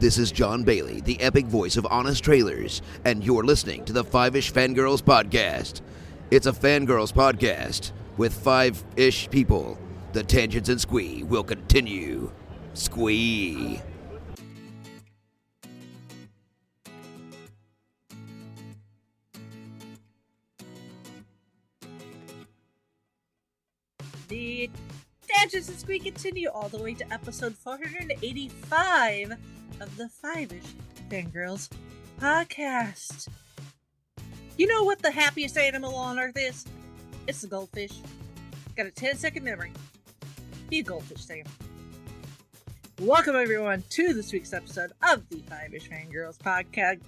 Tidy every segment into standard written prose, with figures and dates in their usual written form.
This is John Bailey, the epic voice of Honest Trailers, and you're listening to the Fiveish Fangirls podcast. It's a Fangirls podcast with five-ish people. The tangents and squee will continue. Squee. The tangents and squee continue all the way to episode 485 of the Fiveish Fangirls podcast. You know what the happiest animal on earth is? It's the goldfish. Got a 10-second memory. Be a goldfish, Sam. Welcome everyone to this week's episode of the Fiveish Fangirls podcast.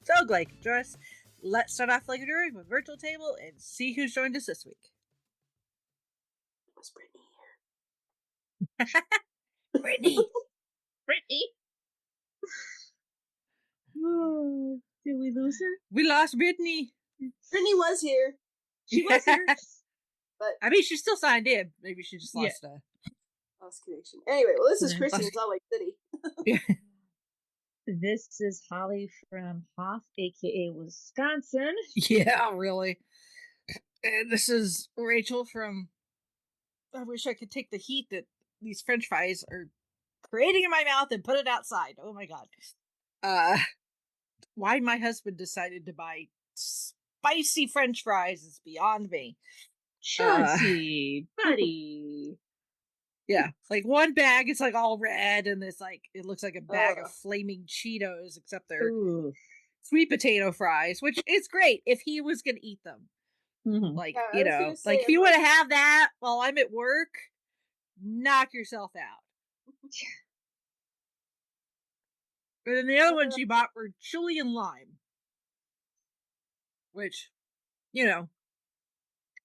So glad you could join us. Let's start off like we're doing with virtual table and see who's joined us this week. Was Brittany here? Brittany. Brittany. Oh, did we lose her? We lost Brittany. Brittany was here. She was here. But I mean, she's still signed in. Maybe she just lost lost connection. Anyway, well, this is Kristen in Salt Lake City. This is Holly from Hoff, aka Wisconsin. Yeah, really. And this is Rachel from I wish I could take the heat that these french fries are creating in my mouth and put it outside. Oh my god. Why my husband decided to buy spicy french fries is beyond me. Chauncey, buddy. Yeah, like one bag is like all red and it's like it looks like a bag of flaming Cheetos, except they're sweet potato fries, which is great if he was gonna eat them. Mm-hmm. Like, yeah, you know, like if you want to have that while I'm at work, knock yourself out. And then the other ones you bought were chili and lime, which, you know,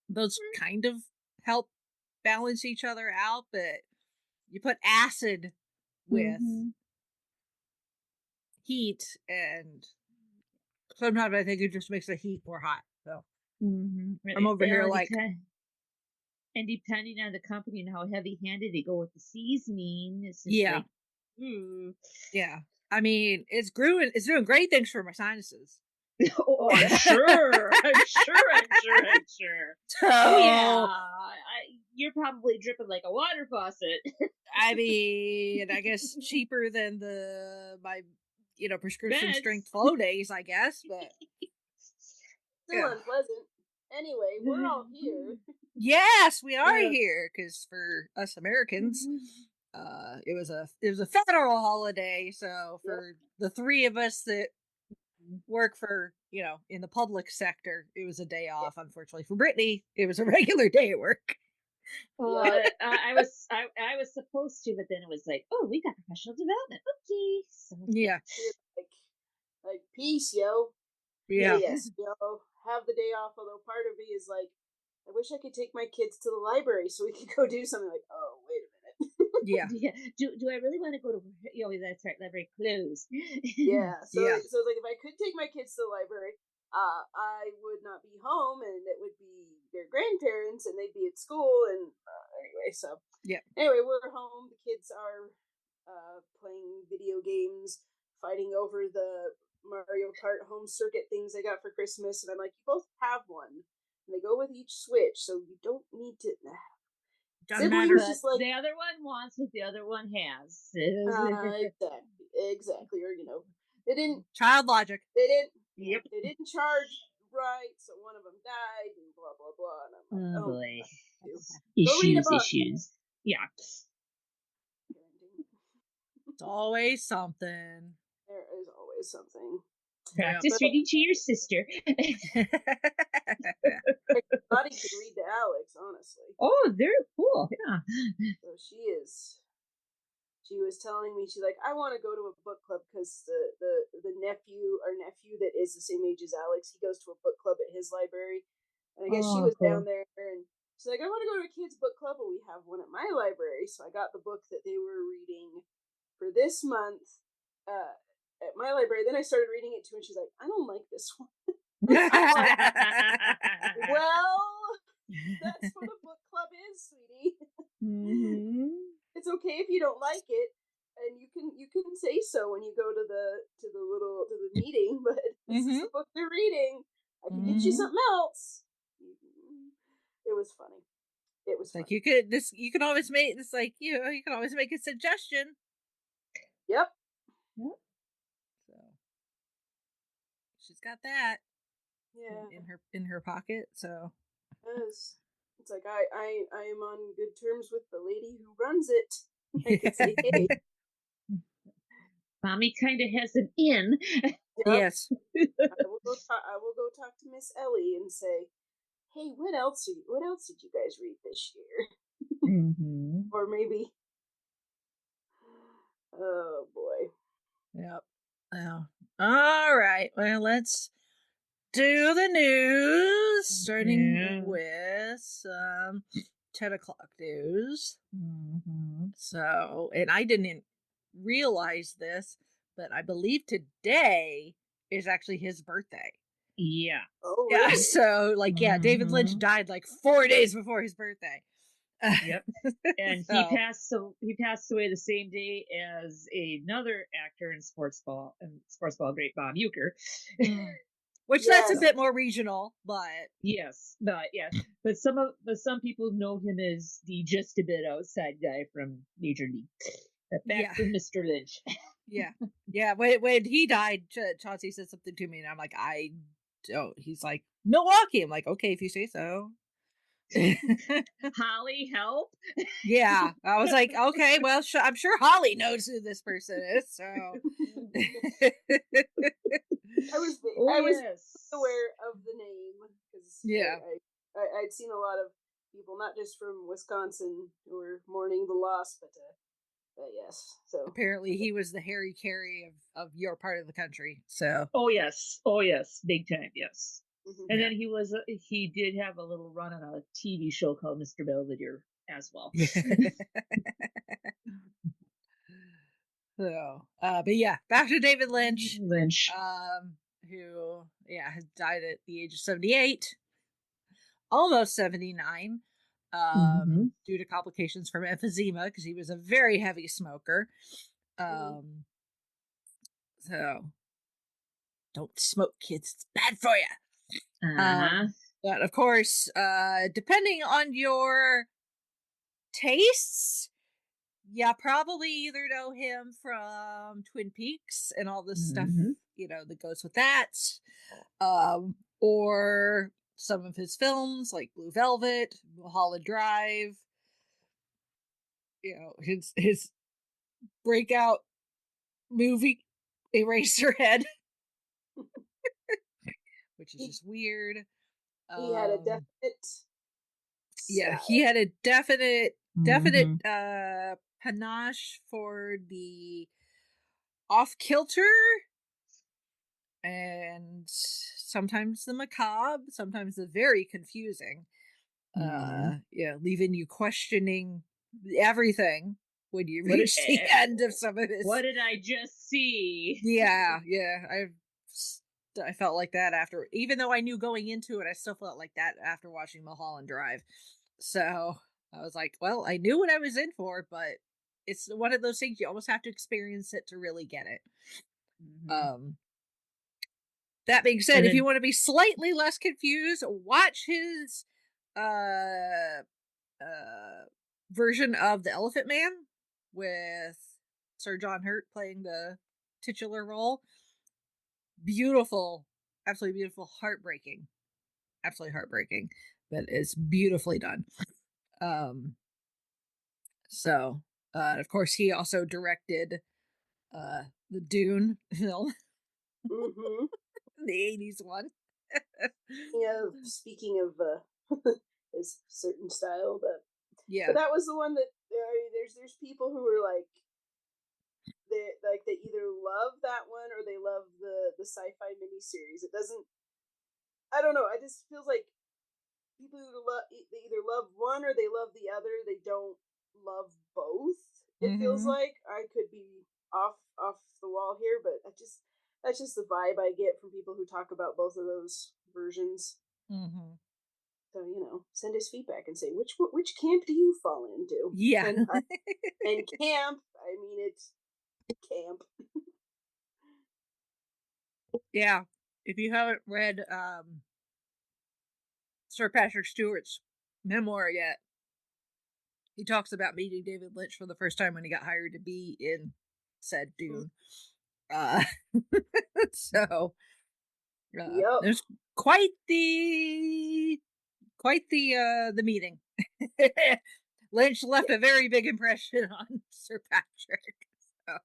those kind of help balance each other out, but you put acid with heat, and sometimes I think it just makes the heat more hot. So I'm over here like... And depending on the company and how heavy-handed they go with the seasoning, it's just yeah. Like, Yeah. I mean, it's doing great things for my sinuses. Oh, I'm sure. I'm sure. Oh, yeah. You're probably dripping like a water faucet. I mean, I guess cheaper than my prescription strength flow days, I guess, but still unpleasant. Anyway, we're all here. Yes, we are here because for us Americans, it was a federal holiday. So for the three of us that work for in the public sector, it was a day off. Unfortunately for Brittany, it was a regular day at work. I was supposed to, but then it was like, oh, we got professional development. Okay, so yeah, like peace, yo. Yeah. Yes, yo. Have the day off. Although part of me is like, I wish I could take my kids to the library so we could go do something. Like, oh, wait a minute. Yeah. Do I really want to go to? That's right, library closed. Yeah. So like, if I could take my kids to the library, I would not be home, and it would be their grandparents, and they'd be at school. And anyway, so yeah. Anyway, we're home. The kids are playing video games, fighting over the Mario Kart home circuit things I got for Christmas, and I'm like, you both have one. And they go with each Switch, so you don't need to. Doesn't matter. Just like, the other one wants what the other one has. Exactly. Or they didn't. Child logic. They didn't. Yep. They didn't charge right, so one of them died, and blah blah blah. And I'm like, oh boy, issues. Yeah. It's always something. There is always something. Practice reading to your sister. Buddy could read to Alex, honestly. Oh, very cool. Yeah. So she was telling me, she's like, I want to go to a book club because the nephew that is the same age as Alex, he goes to a book club at his library. And I guess she was down there, and she's like, I want to go to a kids book club, but we have one at my library. So I got the book that they were reading for this month at my library. Then I started reading it too, and she's like, I don't like this one. Well, that's what a book club is, sweetie. Mm-hmm. It's okay if you don't like it. and you can say so when you go to the meeting, but this is the book they're reading. I can get you something else. It was funny. It was like funny. you can always make this, like, you can always make a suggestion. Yep. So she's got that. Yeah. In her pocket. So Yes. It's like I am on good terms with the lady who runs it. I could say, hey. Mommy kind of has an in. Yep. Yes. I will go talk to Miss Ellie and say, hey, what else did you guys read this year? Or maybe, oh boy. Yep. Oh. All right. Well, let's do the news, starting with 10 o'clock news. So, and I didn't realize this, but I believe today is actually his birthday. Yeah. Oh, yeah. really? So, like, yeah, David Lynch died like 4 days before his birthday. Yep. And So- he passed away the same day as another actor in sports ball great Bob Uecker. Which that's a bit more regional, but yes, but some people know him as the just a bit outside guy from Major League. Back to Mr. Lynch. yeah. When he died, Chauncey said something to me, and I'm like, I don't. He's like, Milwaukee. I'm like, okay, if you say so. Holly, help. Yeah, I was like, okay, well, I'm sure Holly knows who this person is. So I was aware of the name because I'd seen a lot of people, not just from Wisconsin, who were mourning the loss, but yes. So apparently, he was the Harry Carey of your part of the country. So oh yes, big time, yes. And then he did have a little run on a TV show called Mr. Belvedere as well. So, but yeah, back to David Lynch. Who has died at the age of 78, almost 79, due to complications from emphysema because he was a very heavy smoker. So don't smoke, kids; it's bad for you. But of course, depending on your tastes, probably either know him from Twin Peaks and all this stuff, that goes with that, or some of his films like Blue Velvet, Mulholland Drive. His breakout movie, Eraserhead, which is just weird. He had a definite. He had a definite panache for the off-kilter and sometimes the macabre, sometimes the very confusing. Leaving you questioning everything when you reach the end of some of this. What did I just see? I felt like that after, even though I knew going into it, I still felt like that after watching Mulholland Drive. So I was like, well, I knew what I was in for, but it's one of those things you almost have to experience it to really get it. That being said, if you want to be slightly less confused, watch his version of The Elephant Man with Sir John Hurt playing the titular role. Beautiful, absolutely beautiful, heartbreaking, absolutely heartbreaking, but it's beautifully done. So of course he also directed the Dune film, the 80s one. Speaking of his certain style, but that was the one that there's people who are like they either love that one or they love the sci-fi miniseries. It doesn't. I don't know. It just feels like people who they either love one or they love the other. They don't love both. It feels like I could be off the wall here, but that's just the vibe I get from people who talk about both of those versions. So send us feedback and say which camp do you fall into? Yeah, and camp. I mean, camp. Yeah. If you haven't read Sir Patrick Stewart's memoir yet, he talks about meeting David Lynch for the first time when he got hired to be in said Dune. So Yep. there's quite the meeting. Lynch left a very big impression on Sir Patrick. So,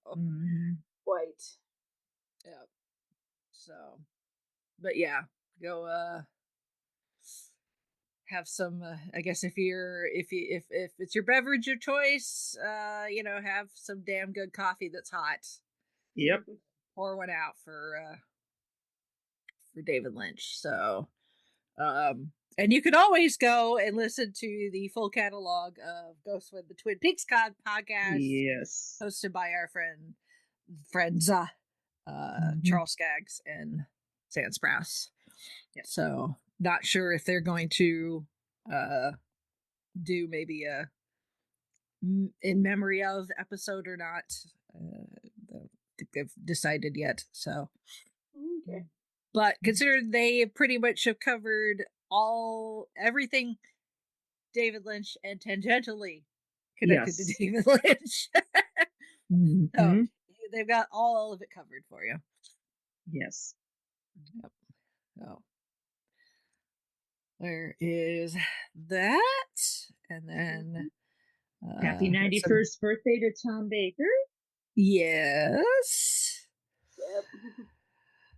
Quite. yeah. So, but yeah, go have some. I guess if it's your beverage of choice, have some damn good coffee that's hot. Yep. Pour one out for David Lynch. So, and you can always go and listen to the full catalog of Ghost with the Twin Peaks podcast, Yes. hosted by our friends Charles Skaggs and Sam Sprouse. Yeah. So, not sure if they're going to do maybe a in memory of episode or not. I think they've decided yet. So, Okay. but considering they pretty much have covered everything David Lynch and tangentially connected to David Lynch. So they've got all of it covered for you. Yes. Yep. So there is that, and then happy 91st birthday to Tom Baker. Yes. Yep.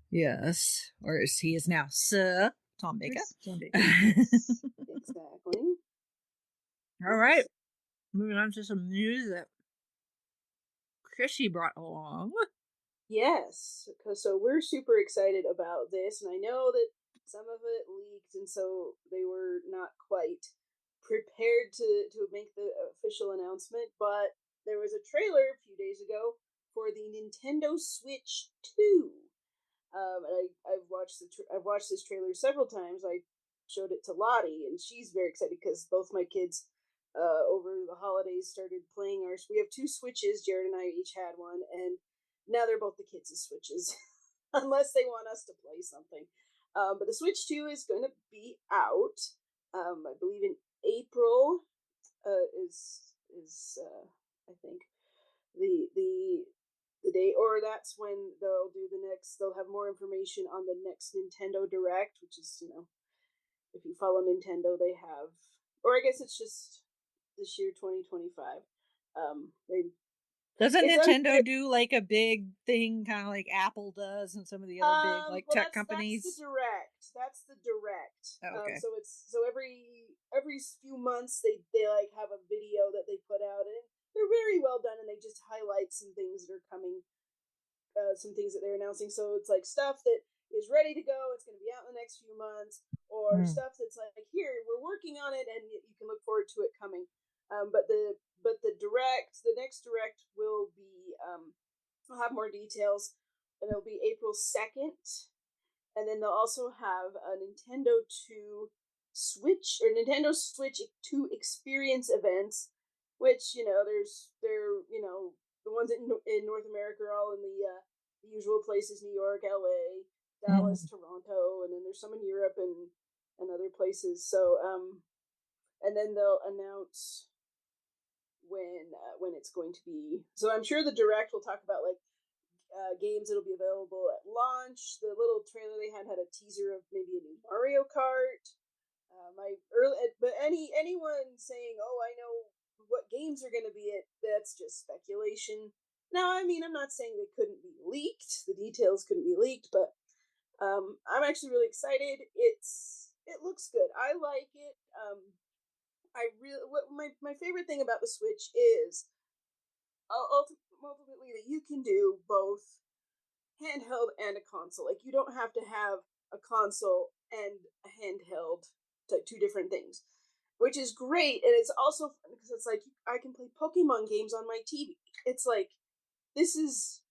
Yes. Or as he is now Sir Tom Baker. Tom Baker. Yes. Exactly. All right. Moving on to some news that Chrissy brought along. Yes. So we're super excited about this, and I know that some of it leaked, and so they were not quite prepared to make the official announcement, but there was a trailer a few days ago for the Nintendo Switch 2. And I've watched this trailer several times. I showed it to Lottie, and she's very excited because both my kids over the holidays started playing ours. We have 2 Switches. Jared and I each had one, and now they're both the kids' Switches, unless they want us to play something. But the Switch 2 is going to be out, I believe in April. Is I think the date, or that's when they'll have more information on the next Nintendo Direct, which is, if you follow Nintendo, they have, or I guess it's just this year 2025. Doesn't Nintendo do like a big thing, kind of like Apple does, and some of the other big tech companies? That's the direct. Oh, okay. So every few months they like have a video that they put out, and they're very well done, and they just highlight some things that are coming, some things that they're announcing. So it's like stuff that is ready to go. It's going to be out in the next few months, or stuff that's like, here, we're working on it, and you can look forward to it coming. But the next direct will be, I'll have more details, and it'll be April 2nd, and then they'll also have a Nintendo 2 Switch, or Nintendo Switch 2 experience events, which, the ones in North America are all in the usual places: New York, LA, Dallas, Toronto, and then there's some in Europe and other places. So, and then they'll announce when it's going to be. So I'm sure the direct will talk about like games that'll be available at launch. The little trailer they had a teaser of maybe a new Mario Kart. But anyone saying, "Oh, I know what games are going to be it," that's just speculation. Now, I mean, I'm not saying they couldn't be leaked. The details couldn't be leaked, but I'm actually really excited. It looks good. I like it. My favorite thing about the Switch is ultimately that you can do both handheld and a console. Like, you don't have to have a console and a handheld, like 2 different things, which is great. And it's also fun because it's like I can play Pokemon games on my TV. It's like, this is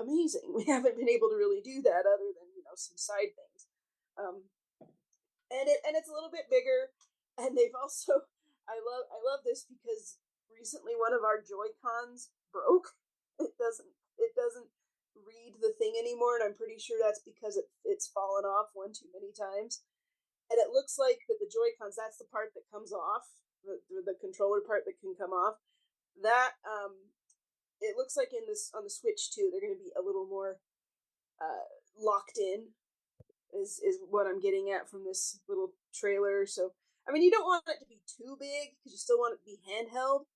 amazing. We haven't been able to really do that other than, some side things. And it's a little bit bigger, and they've also, I love this because recently one of our Joy-Cons broke, it doesn't read the thing anymore, and I'm pretty sure that's because it's fallen off one too many times. And it looks like that the Joy-Cons, that's the part that comes off, the controller part that can come off. That it looks like in this on the Switch too, they're going to be a little more locked in. Is what I'm getting at from this little trailer. So I mean, you don't want it to be too big because you still want it to be handheld.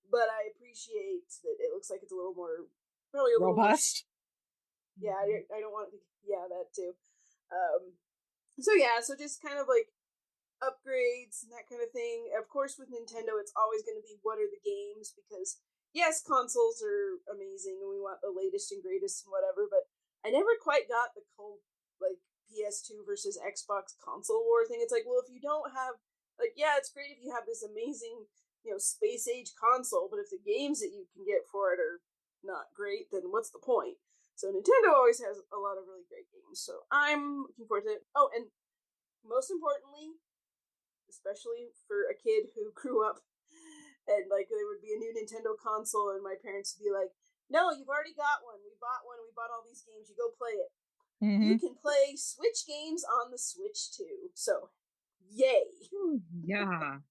But I appreciate that it looks like it's a little more, probably a little robust. More, yeah, I don't want it to. Yeah, that too. So just kind of like upgrades and that kind of thing. Of course, with Nintendo, it's always going to be what are the games, because yes, consoles are amazing and we want the latest and greatest and whatever, but I never quite got the cold, like, PS2 versus Xbox console war thing. It's like, well, if you don't have, like, yeah, it's great if you have this amazing, space age console, but if the games that you can get for it are not great, then what's the point? So Nintendo always has a lot of really great games, so I'm looking forward to it. Oh, and most importantly, especially for a kid who grew up and, like, there would be a new Nintendo console and my parents would be like, no, you've already got one. We bought all these games. You go play it. Mm-hmm. You can play Switch games on the Switch too. So, yay. Yeah.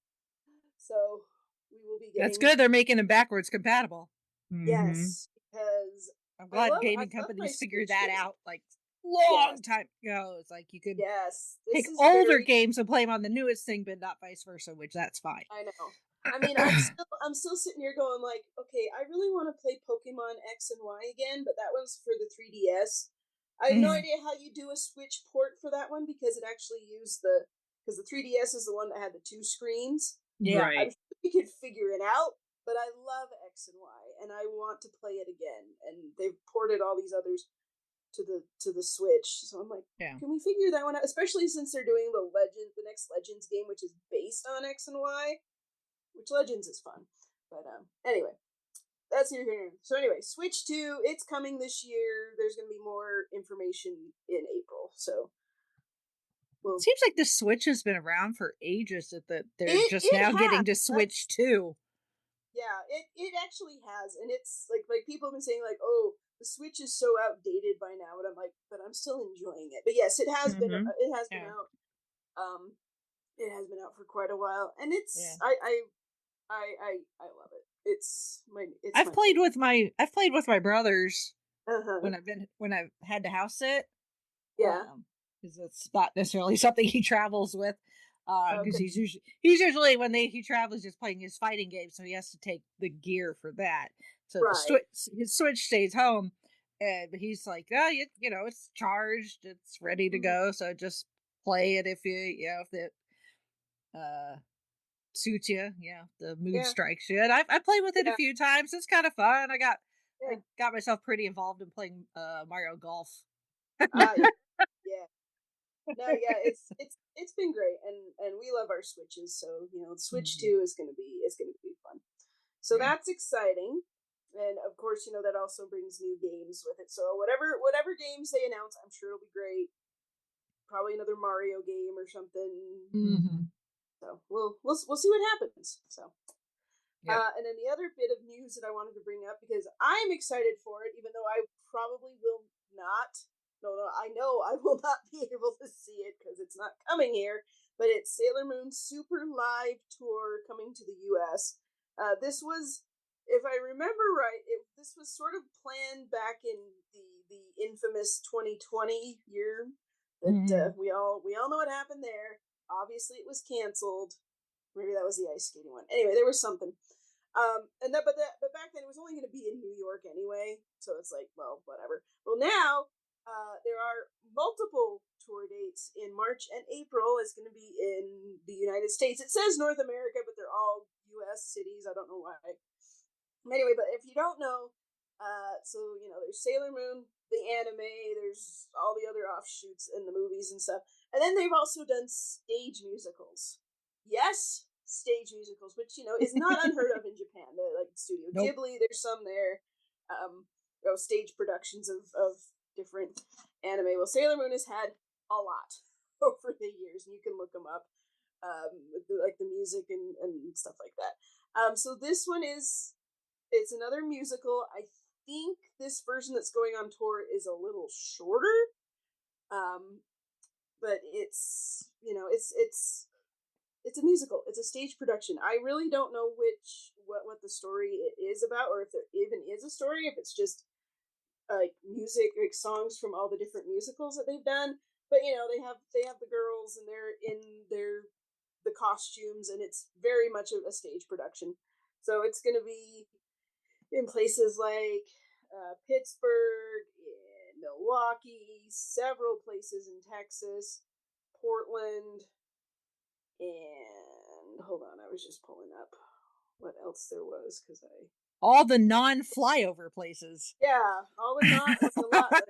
So, we will be getting... That's good. They're making them backwards compatible. Yes, because... I'm glad gaming companies figured that out, like, long time ago. It's like you could take older games and play them on the newest thing, but not vice versa, which that's fine. I know. I mean, I'm still sitting here going like, okay, I really want to play Pokemon X and Y again, but that one's for the 3DS. I have no idea how you do a Switch port for that one, because it actually used because the 3DS is the one that had the two screens. Yeah, right. I'm sure we could figure it out, but I love X and Y, and I want to play it again. And they've ported all these others to the Switch, so I'm like, can we figure that one out? Especially since they're doing the next Legends game, which is based on X and Y, which Legends is fun. But anyway, that's your here. So anyway, Switch 2, it's coming this year. There's going to be more information in April. So, well, it seems like the Switch has been around for ages. That they're just now getting to Switch 2. Yeah, it actually has, and it's like people have been saying like, oh, the Switch is so outdated by now, and I'm like, but I'm still enjoying it. But yes, it has been. It has been out. It has been out for quite a while, and it's I love it. I've played with my brothers when I've had to house sit. Yeah, because it's not necessarily something he travels with. Because he's usually when he travels just playing his fighting game, so he has to take the gear for that. So his Switch stays home, and he's like, oh, it's charged, it's ready to go. So just play it if if it suits you. Yeah, the mood strikes you. And I played with it a few times. It's kind of fun. I got myself pretty involved in playing Mario Golf. No, it's been great, and we love our Switches. So Switch 2 is gonna be fun. So that's exciting, and of course that also brings new games with it. So whatever games they announce, I'm sure it'll be great. Probably another Mario game or something. Mm-hmm. So we'll see what happens. So. And then the other bit of news that I wanted to bring up, because I'm excited for it, even though I probably will not. No, I know I will not be able to see it because it's not coming here. But it's Sailor Moon's Super Live Tour coming to the U.S. This was, if I remember right, this was sort of planned back in the infamous 2020 year. That we all know what happened there. Obviously, it was canceled. Maybe that was the ice skating one. Anyway, there was something. But back then it was only going to be in New York anyway, so it's like, well, whatever. Well, now there are multiple tour dates in March and April. It's going to be in the United States. It says North America, but they're all U.S. cities. I don't know why. Anyway, but if you don't know, so there's Sailor Moon, the anime. There's all the other offshoots in the movies and stuff, and then they've also done stage musicals. Yes, stage musicals, which is not unheard of in Japan. They're like Studio Ghibli. There's some there. Stage productions of different anime. Well, Sailor Moon has had a lot over the years, and you can look them up. With the music and stuff like that. So this one it's another musical. think this version that's going on tour is a little shorter. But it's it's a musical. It's a stage production. I really don't know what the story it is about, or if there even is a story. If it's just like music, like songs from all the different musicals that they've done. But they have the girls and they're in the costumes, and it's very much a stage production. So it's going to be in places like Pittsburgh, in Milwaukee, several places in Texas, Portland, and hold on, I was just pulling up what else there was because I all the non-flyover places. Yeah, all the not a lot.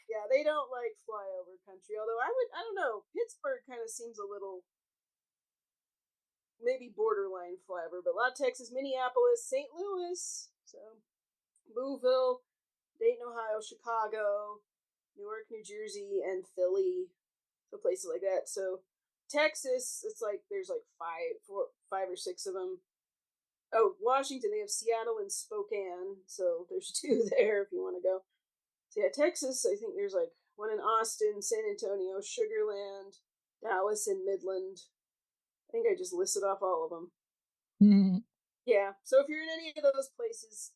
Yeah, they don't like flyover country. Although I don't know, Pittsburgh kind of seems a little maybe borderline flyover, but a lot of Texas, Minneapolis, St. Louis, so Louisville, Dayton, Ohio, Chicago, Newark, New Jersey, and Philly, so places like that. So Texas, it's like there's like five or six of them. Oh, Washington, they have Seattle and Spokane, so there's two there if you want to go. So yeah, Texas, I think there's like one in Austin, San Antonio, Sugar Land, Dallas, and Midland. I think I just listed off all of them. Mm-hmm. Yeah, so if you're in any of those places,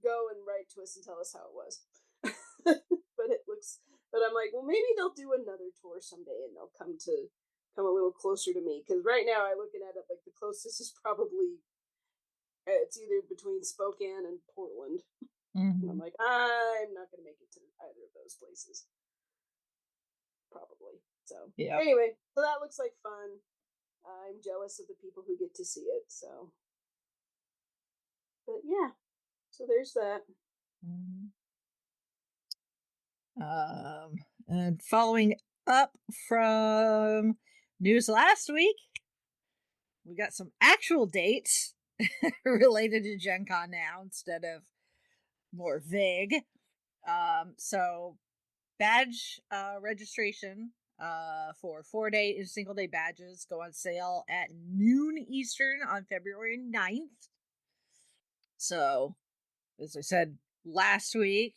go and write to us and tell us how it was. But I'm like, well, maybe they'll do another tour someday, and they'll come a little closer to me. Because right now, I'm looking at it like the closest is probably it's either between Spokane and Portland. Mm-hmm. And I'm like, I'm not going to make it to either of those places. Probably. So yeah. Anyway, so that looks like fun. I'm jealous of the people who get to see it. So, but yeah, so there's that. Mm-hmm. And following up from news last week, we got some actual dates related to Gen Con now instead of more vague. So badge registration for 4-day and single day badges go on sale at noon Eastern on February 9th. So, as I said last week,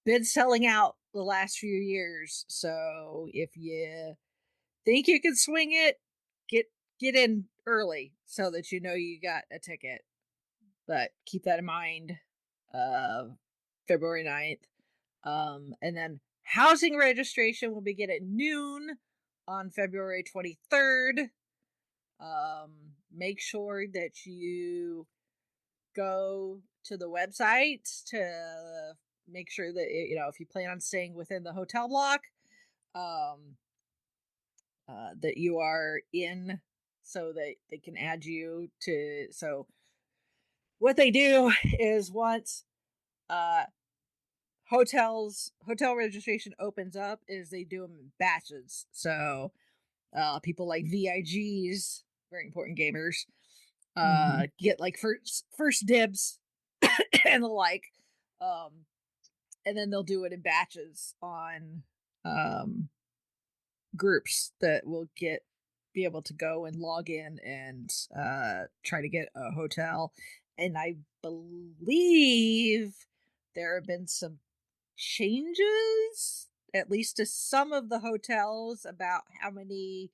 been selling out the last few years. So if you think you can swing it, get in early so that you know you got a ticket. But keep that in mind. February 9th. And then housing registration will begin at noon on February 23rd. Make sure that you go to the website to make sure that if you plan on staying within the hotel block, that you are in, so that they can add you to. So what they do is once hotel registration opens up, is they do them in batches. So people like VIGs, very important gamers, get like first dibs and the like, and then they'll do it in batches on groups that will be able to go and log in and try to get a hotel. And I believe there have been some changes, at least to some of the hotels, about how many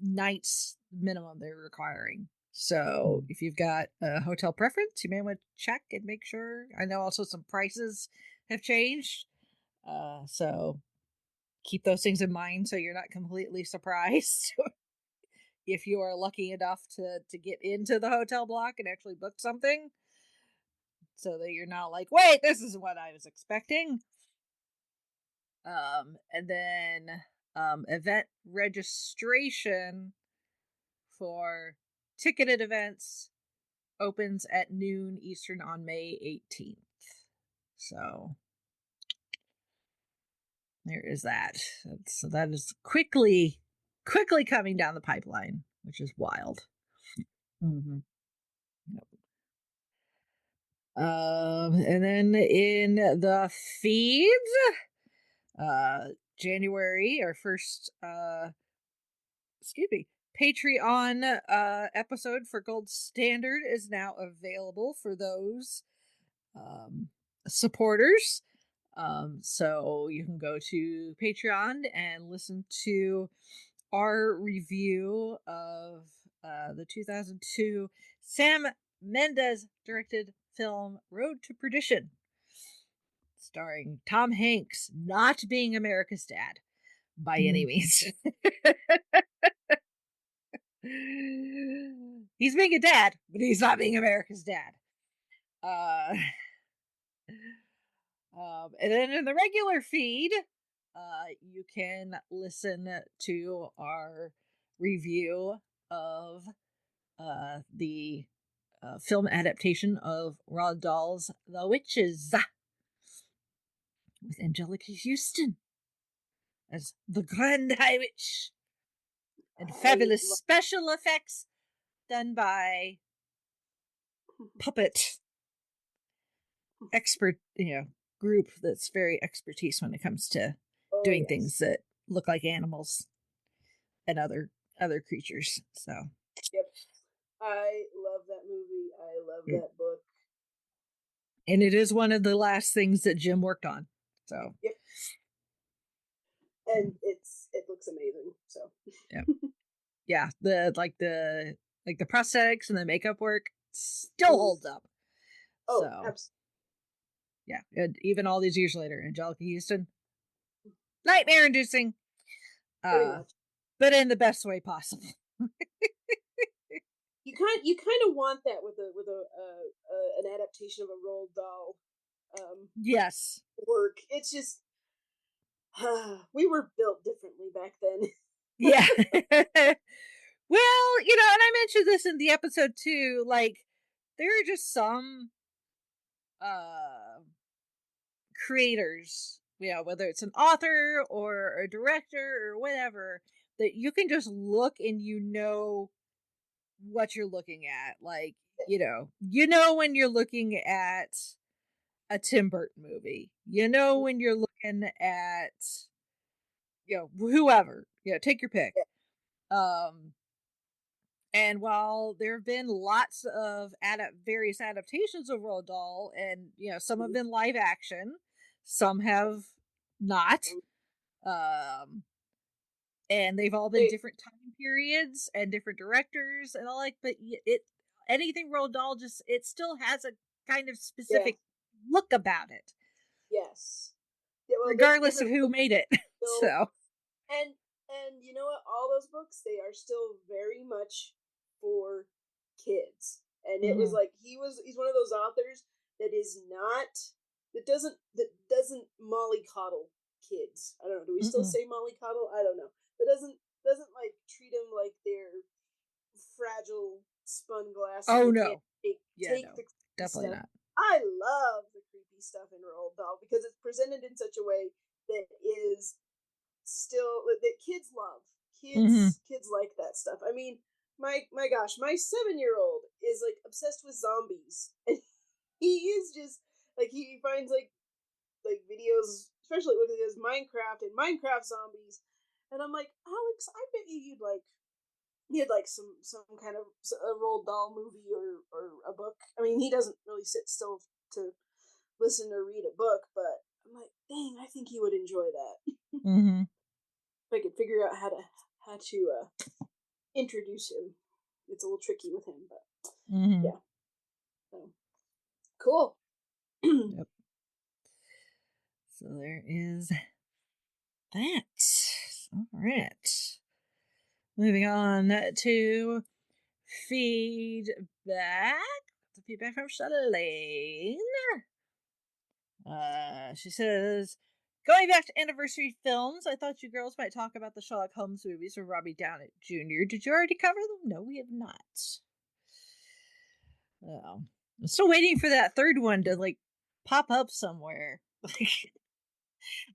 nights minimum they're requiring. So if you've got a hotel preference, you may want to check and make sure. I know also some prices have changed. So keep those things in mind so you're not completely surprised if you are lucky enough to get into the hotel block and actually book something, so that you're not like, wait, this is what I was expecting. And then event registration for ticketed events opens at noon Eastern on May 18th. So there is that. So that is quickly coming down the pipeline, which is wild. Mm-hmm. Yep. And then in the feeds, January, our first, Patreon episode for Gold Standard is now available for those supporters. So you can go to Patreon and listen to our review of the 2002 Sam Mendes directed film Road to Perdition, starring Tom Hanks not being America's dad by any means. He's being a dad, but he's not being America's dad. And then in the regular feed, you can listen to our review of the film adaptation of Roald Dahl's The Witches with Angelica Houston as the Grand High Witch and fabulous special effects done by puppet expert, group that's very expertise when it comes to doing things that look like animals and other creatures. So yep, I love that movie. I love that book, and it is one of the last things that Jim worked on. So yep, and it looks amazing. So yeah, the prosthetics and the makeup work still holds up. Oh, so, absolutely. Yeah, and even all these years later, Angelica Houston, nightmare inducing, but in the best way possible. You kind of want that with an adaptation of a Roald Dahl. Yes. Work. It's just we were built differently back then. Yeah. Well, and I mentioned this in the episode too. Like, there are just some creators, whether it's an author or a director or whatever, that you can just look and what you're looking at. Like, when you're looking at a Tim Burton movie, when you're looking at, whoever, take your pick. And while there have been lots of various adaptations of Roald Dahl, and some have been live action, some have not, and they've all been different time periods and different directors and all, but anything Roald Dahl, it still has a kind of specific look about it. Yes. Yeah, well, regardless of who made it. So and you know what, all those books, they are still very much for kids. And it was like he's one of those authors that doesn't mollycoddle kids. I don't know, do we still say mollycoddle? I don't know. But doesn't like treat them like they're fragile spun glass. Oh no. Definitely not. I love the creepy stuff in Roald Dahl because it's presented in such a way that is still that kids love. Kids like that stuff. I mean, my gosh, my 7-year-old is like obsessed with zombies, and he is just like he finds like videos, especially with his Minecraft and Minecraft zombies, and I'm like, Alex, I bet you'd like some kind of a Roald Dahl movie or a book. I mean, he doesn't really sit still to listen or read a book, but I'm like, dang, I think he would enjoy that. If I could figure out how to introduce him. It's a little tricky with him, but yeah. So, cool. Yep. So there is that. All right. Moving on to feedback. The feedback from Charlene. She says, going back to anniversary films, I thought you girls might talk about the Sherlock Holmes movies with Robbie Downey Jr. Did you already cover them? No, we have not. Oh, I'm still waiting for that third one to pop up somewhere.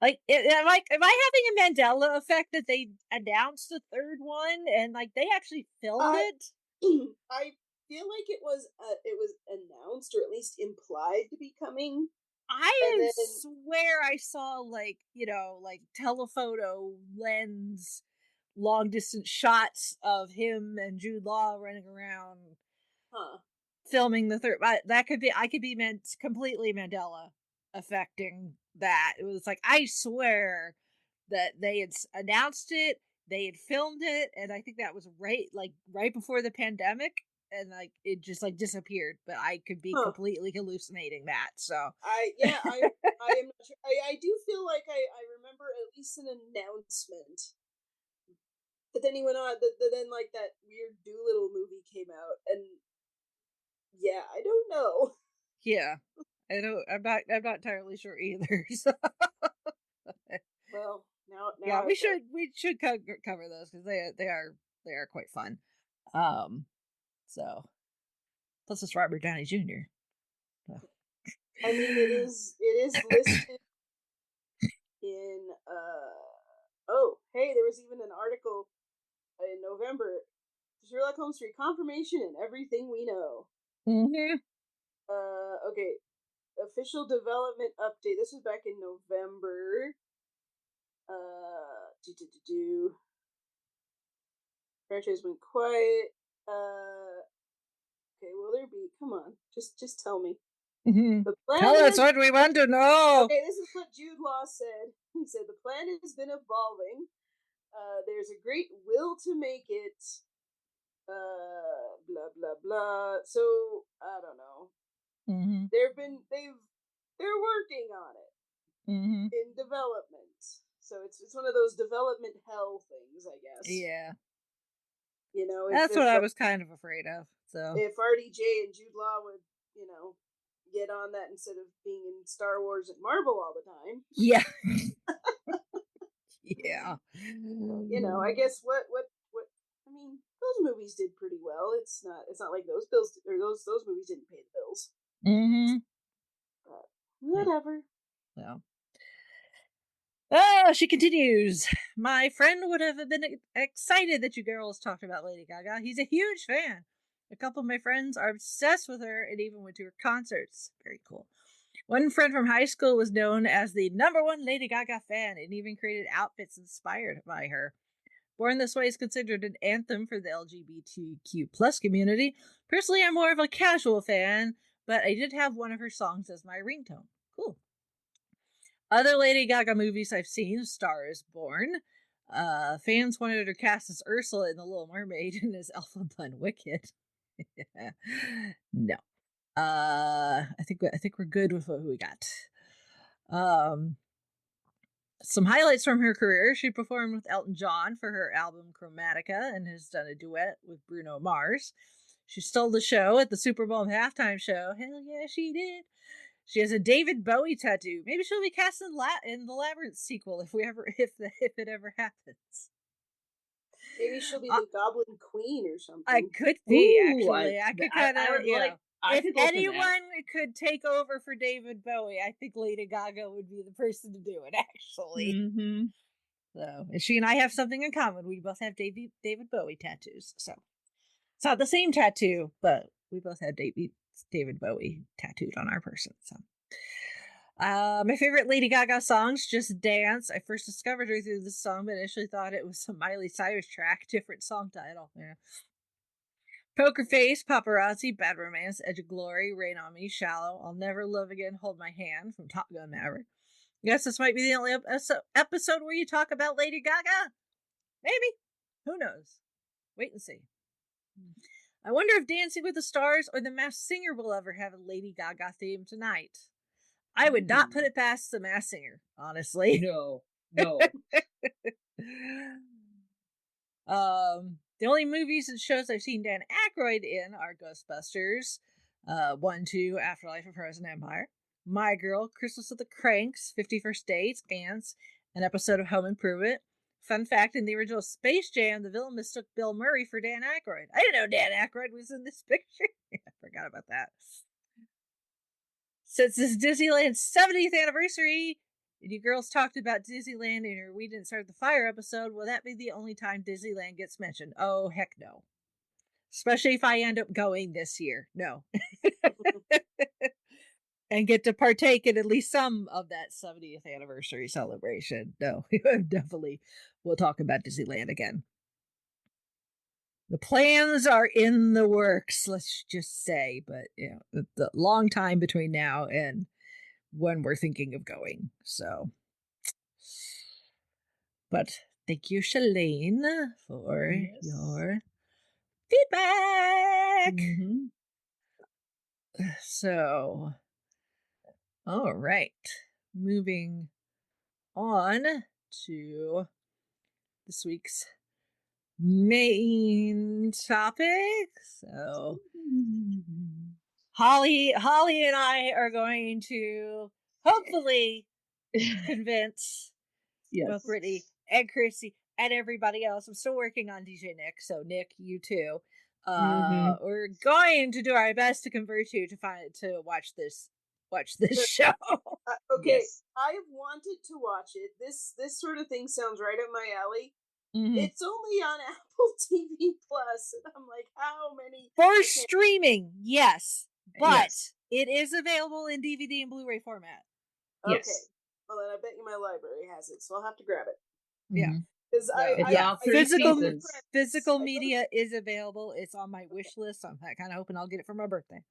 Am I having a Mandela effect that they announced the third one and they actually filmed it? I feel like it was announced or at least implied to be coming. I swear I saw telephoto lens long distance shots of him and Jude Law running around, filming the third. That could be, I could be meant completely Mandela affecting that. It was like, I swear that they had announced it, they had filmed it, and I think that was right before the pandemic, and like it just like disappeared. But I could be completely hallucinating that. So I am not sure. I do feel like I remember at least an announcement. But then he went on. Then like that weird Doolittle movie came out, and yeah, I don't know. Yeah, I don't. I'm not entirely sure either. So. Well, now yeah, we should cover those because they are quite fun. So plus it's Robert Downey Jr. So. I mean, it is listed in oh, hey, there was even an article in November. Sherlock Holmes 3 confirmation and everything we know. Mm-hmm. Okay. Official development update. This was back in November. Franchise went quiet. Okay, will there be? Come on, just tell me. Mm-hmm. The plan tell us what we want to know. Okay, this is what Jude Law said. He said the plan has been evolving. There's a great will to make it. Blah blah blah. So I don't know. Mm-hmm. They're working on it in development. So it's one of those development hell things, I guess. Yeah. You know, that's what I was kind of afraid of. So if RDJ and Jude Law would, get on that instead of being in Star Wars and Marvel all the time. Yeah. Yeah. I guess what I mean, those movies did pretty well. It's not like those bills or those movies didn't pay the bills. Mm-hmm. But whatever. No. Oh, she continues. My friend would have been excited that you girls talked about Lady Gaga. He's a huge fan. A couple of my friends are obsessed with her and even went to her concerts. Very cool. One friend from high school was known as the #1 Lady Gaga fan and even created outfits inspired by her. Born This Way is considered an anthem for the LGBTQ plus community. Personally, I'm more of a casual fan, but I did have one of her songs as my ringtone. Cool. Other Lady Gaga movies I've seen: Star is Born. Fans wanted her cast as Ursula in The Little Mermaid and as Elphaba in Wicked. No. I think we're good with what we got. Some highlights from her career: she performed with Elton John for her album Chromatica and has done a duet with Bruno Mars. She stole the show at the Super Bowl halftime show. Hell yeah, she did. She has a David Bowie tattoo. Maybe she'll be cast in the Labyrinth sequel if it ever happens. Maybe she'll be the Goblin Queen or something. I could be. Ooh, actually. I could kind of, if anyone could take over for David Bowie, I think Lady Gaga would be the person to do it, actually. Mm-hmm. So, and she and I have something in common. We both have David Bowie tattoos. So, it's not the same tattoo, but we both have David Bowie tattooed on our person. So, my favorite Lady Gaga songs: Just Dance. I first discovered her through this song, but initially thought it was a Miley Cyrus track, different song title. Yeah. Poker Face, Paparazzi, Bad Romance, Edge of Glory, Rain on Me, Shallow, I'll Never Love Again, Hold My Hand from Top Gun Maverick. Guess this might be the only episode where you talk about Lady Gaga. Maybe. Who knows? Wait and see. I wonder if Dancing with the Stars or The Masked Singer will ever have a Lady Gaga theme tonight. I would not put it past The Masked Singer, honestly. No. The only movies and shows I've seen Dan Aykroyd in are Ghostbusters, 1, 2, Afterlife of Frozen Empire, My Girl, Christmas with the Cranks, 51st Dates, Ants, an episode of Home Improvement. Fun fact, in the original Space Jam, the villain mistook Bill Murray for Dan Aykroyd. I didn't know Dan Aykroyd was in this picture. I forgot about that. Since this Disneyland's 70th anniversary, and you girls talked about Disneyland in your We Didn't Start the Fire episode, will that be the only time Disneyland gets mentioned? Oh, heck no. Especially if I end up going this year. No. and get to partake in at least some of that 70th anniversary celebration. No, definitely we'll talk about Disneyland again. The plans are in the works, let's just say, but the long time between now and when we're thinking of going. So, but thank you, Shalane, for your feedback. Mm-hmm. So, all right, moving on to this week's main topic. So, Holly and I are going to hopefully convince both Brittany and Chrissy and everybody else. I'm still working on DJ Nick, so Nick, you too. We're going to do our best to convert you to watch this show. Okay, yes. I have wanted to watch it. This sort of thing sounds right up my alley. Mm-hmm. It's only on Apple TV Plus, and I'm like, how many for streaming? Yes, but it is available in DVD and Blu-ray format. Okay. Yes. Well, then I bet you my library has it, so I'll have to grab it. Yeah. Because physical media is available. It's on my wish list. I'm kind of hoping I'll get it for my birthday.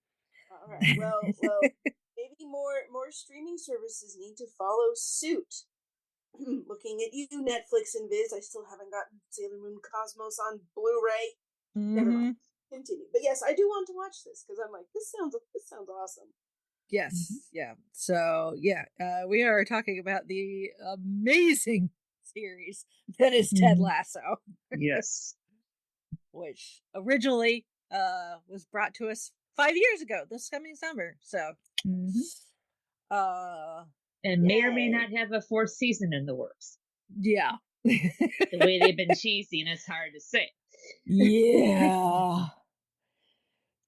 All right. Well, maybe more streaming services need to follow suit. Looking at you, Netflix and Viz. I still haven't gotten Sailor Moon Cosmos on Blu-ray. Mm-hmm. Never mind. Continue. But yes, I do want to watch this because I'm like, this sounds awesome. Yes. Mm-hmm. Yeah. So we are talking about the amazing series that is Ted Lasso. Yes. Which originally was brought to us 5 years ago this coming summer. So and may or may not have a 4th season in the works. Yeah. The way they've been cheesing, it's hard to say. Yeah.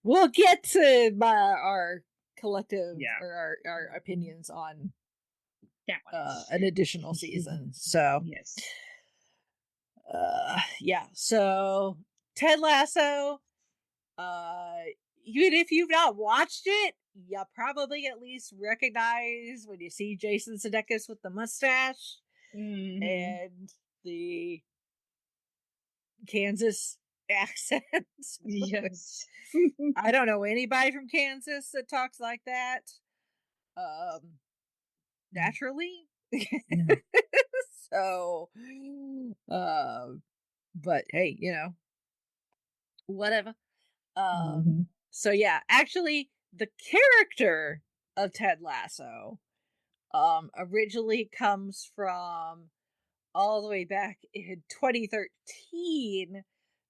We'll get to our collective or our opinions on that one. An additional season. So yes. So Ted Lasso, even if you've not watched it, you probably at least recognize when you see Jason Sudeikis with the mustache and the Kansas accent. Yes. I don't know anybody from Kansas that talks like that. Naturally. So, but hey, whatever. So actually the character of Ted Lasso, originally comes from all the way back in 2013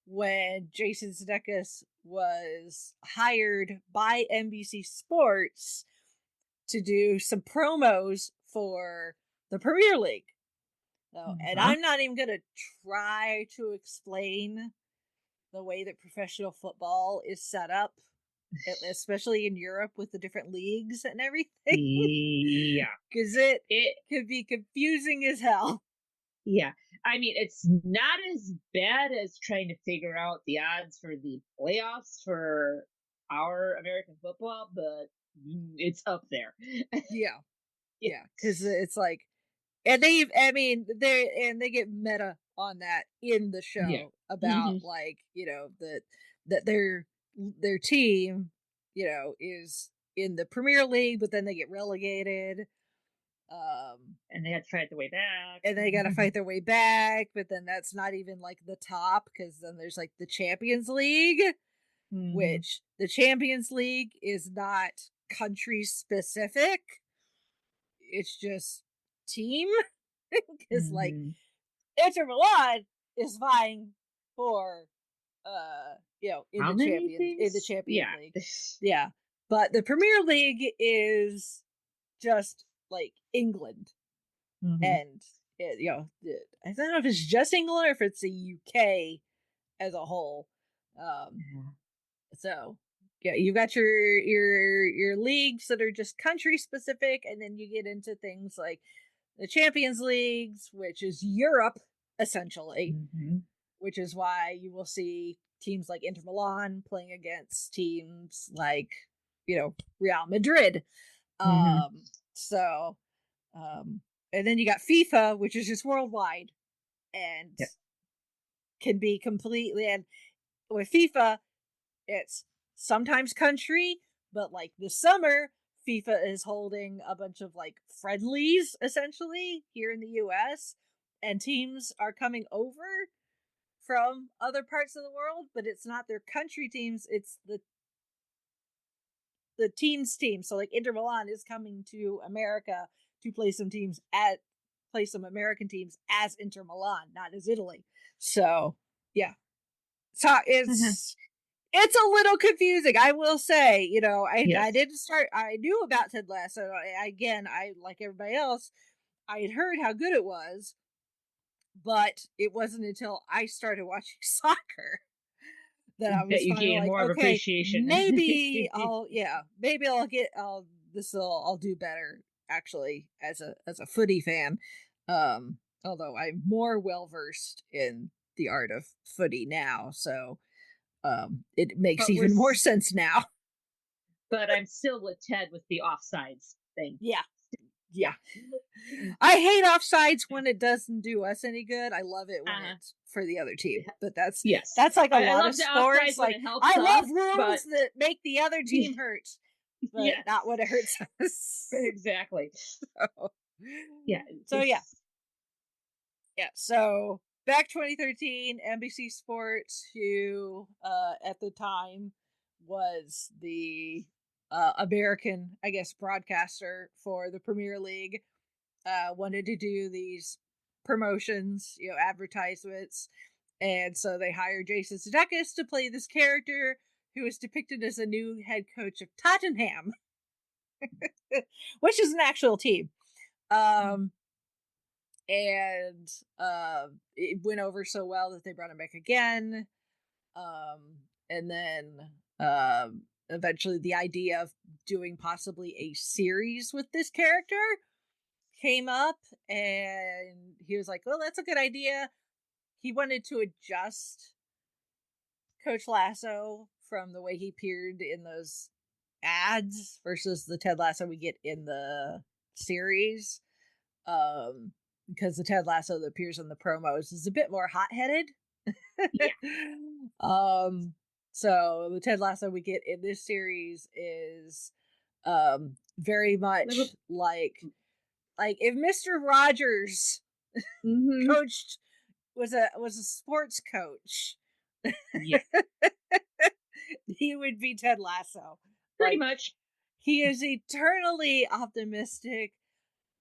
when Jason Sudeikis was hired by NBC Sports to do some promos for the Premier League. So, and I'm not even going to try to explain the way that professional football is set up, especially in Europe with the different leagues and everything. Yeah. Because it could be confusing as hell. Yeah. I mean, it's not as bad as trying to figure out the odds for the playoffs for our American football, but it's up there. Yeah. Yeah. Because it's like, and they get meta on that in the show about like, that their team, is in the Premier League, but then they get relegated. And they have to fight their way back. And they got to fight their way back, but then that's not even like the top, because then there's like the Champions League, which the Champions League is not country specific. It's just team. Because like Inter Milan is vying for in the Champions League. Yeah. But the Premier League is just like England. And I don't know if it's just England or if it's the UK as a whole. So you've got your leagues that are just country specific, and then you get into things like the Champions Leagues, which is Europe essentially, which is why you will see teams like Inter Milan playing against teams like Real Madrid. So, and then you got FIFA, which is just worldwide and can be completely, and with FIFA, it's sometimes country, but like this summer, FIFA is holding a bunch of like friendlies essentially here in the US, and teams are coming over from other parts of the world, but it's not their country teams, it's the team's team. So like Inter Milan is coming to America to play some American teams as Inter Milan, not as Italy. So yeah. So it's a little confusing, I will say. You know, I didn't start. I knew about Ted Lasso. I like everybody else, I had heard how good it was, but it wasn't until I started watching soccer that I was you finally gain like, more of okay, appreciation. maybe I'll do better actually as a footy fan. Although I'm more well versed in the art of footy now, so it makes even more sense now. But I'm still with Ted with the offsides thing. Yeah. I hate offsides when it doesn't do us any good. I love it when it's for the other team. But that's like a lot of sports. Like I love rules that make the other team hurt, but not when it hurts us. Exactly. So yeah. So back 2013, NBC Sports, who at the time was the American, I guess, broadcaster for the Premier League, wanted to do these promotions, advertisements, and so they hired Jason Sudeikis to play this character who is depicted as a new head coach of Tottenham, which is an actual team. And it went over so well that they brought him back again. And then eventually the idea of doing possibly a series with this character came up, and he was like, well, that's a good idea. He wanted to adjust Coach Lasso from the way he appeared in those ads versus the Ted Lasso we get in the series. Because the Ted Lasso that appears in the promos is a bit more hot-headed. So the Ted Lasso we get in this series is very much like if Mr. Rogers coached was a sports coach. He would be Ted Lasso. Pretty much. He is eternally optimistic,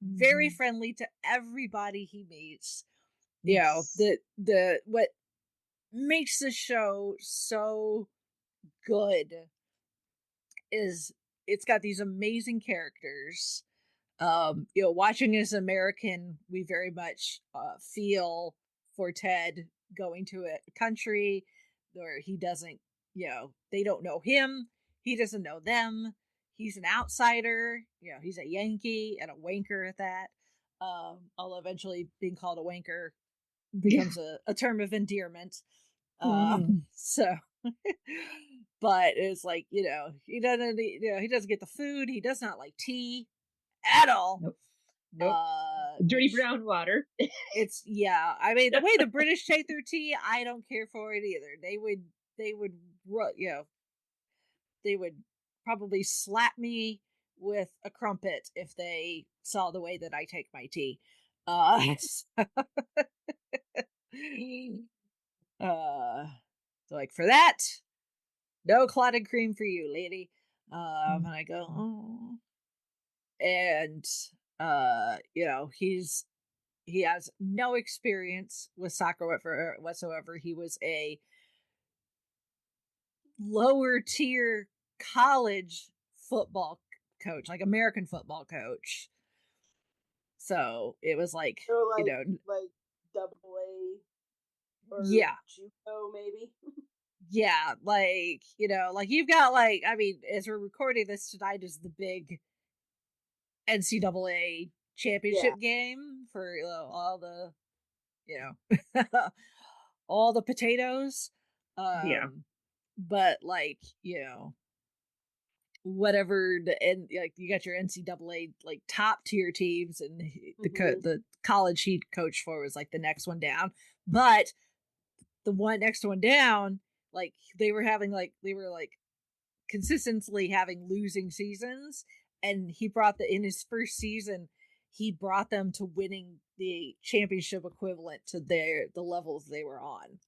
very friendly to everybody he meets. Yes. The what makes the show so good is it's got these amazing characters. Watching as American, we very much feel for Ted going to a country where he doesn't, they don't know him. He doesn't know them. He's an outsider. He's a Yankee and a wanker at that. Although eventually being called a wanker becomes a term of endearment. So, but it's like, he doesn't get the food. He does not like tea at all. Nope. Dirty brown water. It's I mean, the way the British take their tea, I don't care for it either. They would probably slap me with a crumpet if they saw the way that I take my tea. So like for that, no clotted cream for you, lady. And I go, oh. And he has no experience with soccer whatsoever. He was a lower tier college football coach, like American football coach. So it was like, like double A or JUCO maybe. Yeah, like you've got I mean, as we're recording this tonight is the big NCAA championship game for all the all the potatoes. But whatever like you got your NCAA like top tier teams, and the college he coached for was like the next one down. But the next one down, like they were consistently having losing seasons, and he brought in his first season, he brought them to winning the championship equivalent to the levels they were on.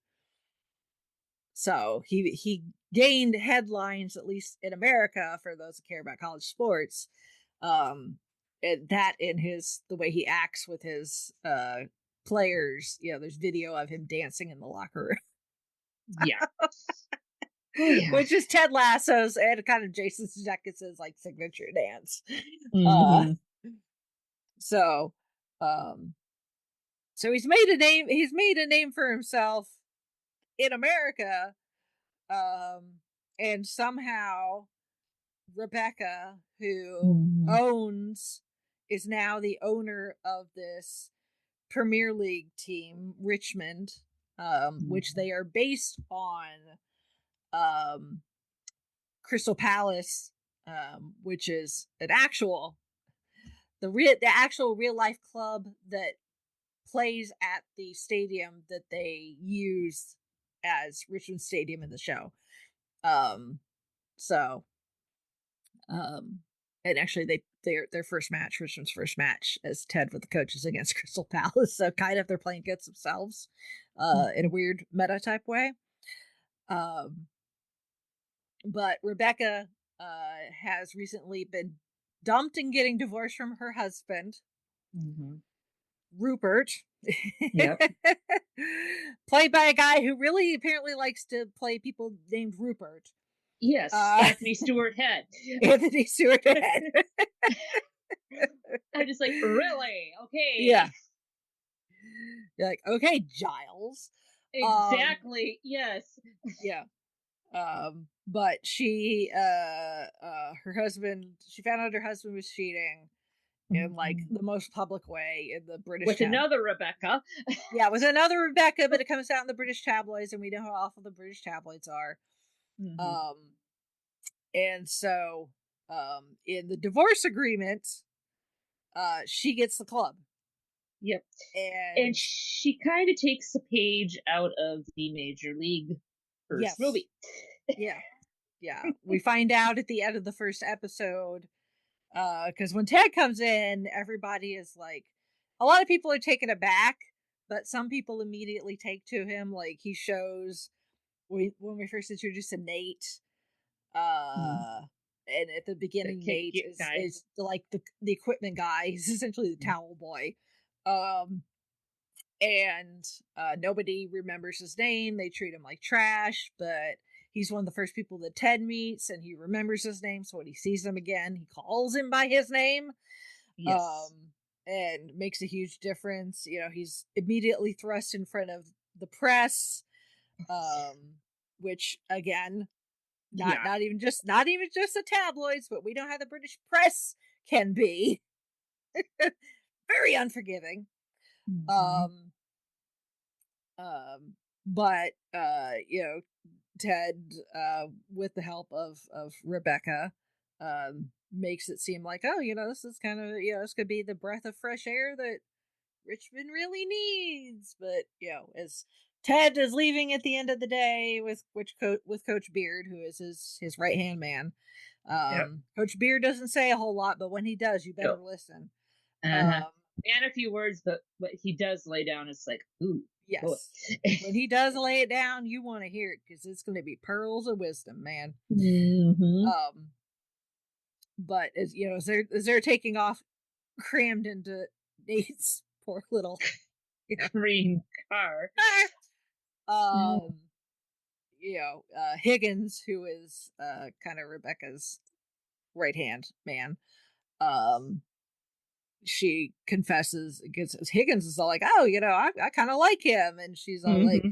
So he gained headlines, at least in America, for those who care about college sports. And that in the way he acts with his players, there's video of him dancing in the locker room. Yeah. Which is Ted Lasso's and kind of Jason Sudeikis' like signature dance. So he's made a name. He's made a name for himself in America, and somehow Rebecca, who is now the owner of this Premier League team, Richmond, which they are based on Crystal Palace, which is an actual real life club that plays at the stadium that they use as Richmond Stadium in the show. And actually their first match, Richmond's first match as Ted with the coaches against Crystal Palace. So kind of they're playing against themselves, in a weird meta type way. But Rebecca has recently been dumped and getting divorced from her husband, Rupert. Yep. Played by a guy who really apparently likes to play people named Rupert. Yes, Anthony Stewart Head. Anthony Stewart Head. I'm just like, really? Okay. Yeah. You're like, okay, Giles. Exactly. Yes. Yeah. But she her husband, she found out her husband was cheating in like the most public way in the British with another Rebecca. Yeah, with another Rebecca, but it comes out in the British tabloids, and we know how awful the British tabloids are. And so in the divorce agreement, she gets the club. Yep. And she kind of takes a page out of the Major League first movie. Yeah. We find out at the end of the first episode, because when Ted comes in, everybody is like, a lot of people are taken aback, but some people immediately take to him. Like he shows when we first introduced to Nate, and at the beginning, Nate is like the equipment guy. He's essentially the towel boy. And nobody remembers his name. They treat him like trash, but he's one of the first people that Ted meets, and he remembers his name. So when he sees him again, he calls him by his name. Yes. And makes a huge difference. He's immediately thrust in front of the press, which again, not even just the tabloids, but we know how the British press can be. Very unforgiving. But Ted, with the help of Rebecca, makes it seem like, this is kind of, this could be the breath of fresh air that Richmond really needs. But as Ted is leaving at the end of the day with Coach Beard, who is his right hand man. Coach Beard doesn't say a whole lot, but when he does, you better listen. And a few words, but he does lay down. It's like, ooh, yes. When he does lay it down, you want to hear it because it's going to be pearls of wisdom, man. But as they're taking off, crammed into Nate's poor little green car. Higgins, who is kind of Rebecca's right hand man, she confesses, because Higgins is all like, I kind of like him, and she's all like,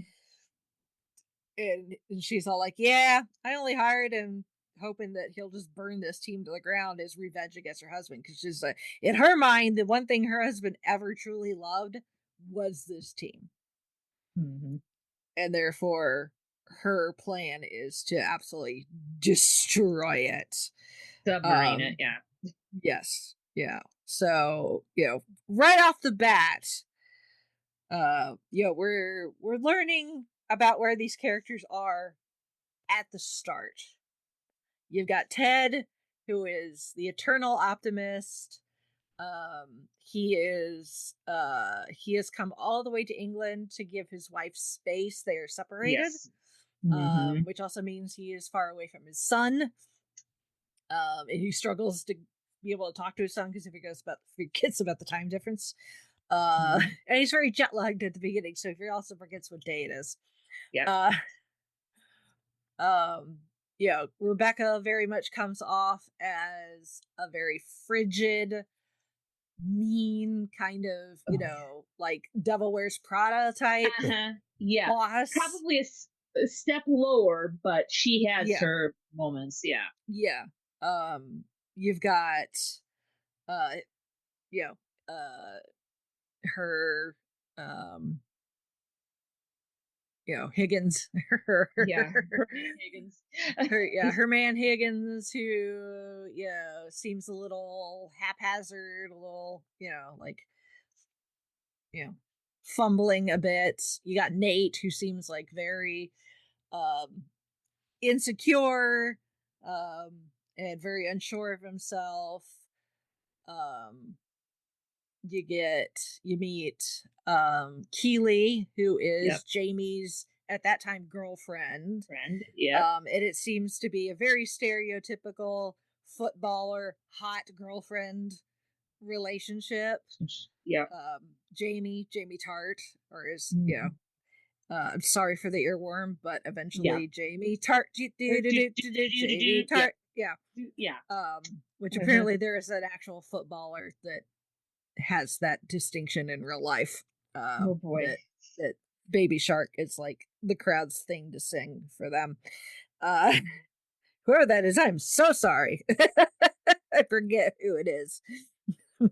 and she's all like, yeah, I only hired him hoping that he'll just burn this team to the ground as revenge against her husband, because she's in her mind, the one thing her husband ever truly loved was this team, and therefore her plan is to absolutely destroy it. Submarine it, yeah. Yes. Yeah. So, right off the bat, we're learning about where these characters are at the start. You've got Ted, who is the eternal optimist. He has come all the way to England to give his wife space. They are separated. Yes. Mm-hmm. Which also means he is far away from his son. And he struggles to be able to talk to his son because if he gets about the time difference. And he's very jet lagged at the beginning, so he also forgets what day it is. Yeah. Rebecca very much comes off as a very frigid, mean kind of, like Devil Wears Prada type yeah boss. Probably a step lower, but she has her moments. You've got her Higgins. her man Higgins. her man Higgins, who seems a little haphazard, a little fumbling a bit. You got Nate, who seems like very insecure and very unsure of himself. You meet Keeley, who is Jamie's at that time girlfriend. And it seems to be a very stereotypical footballer hot girlfriend relationship. Jamie Tart, or is I'm sorry for the earworm, but eventually Jamie Tart. Jamie Tart. Which apparently there is an actual footballer that has that distinction in real life. Oh boy. That Baby Shark is like the crowd's thing to sing for them. Whoever that is, I'm so sorry. I forget who it is.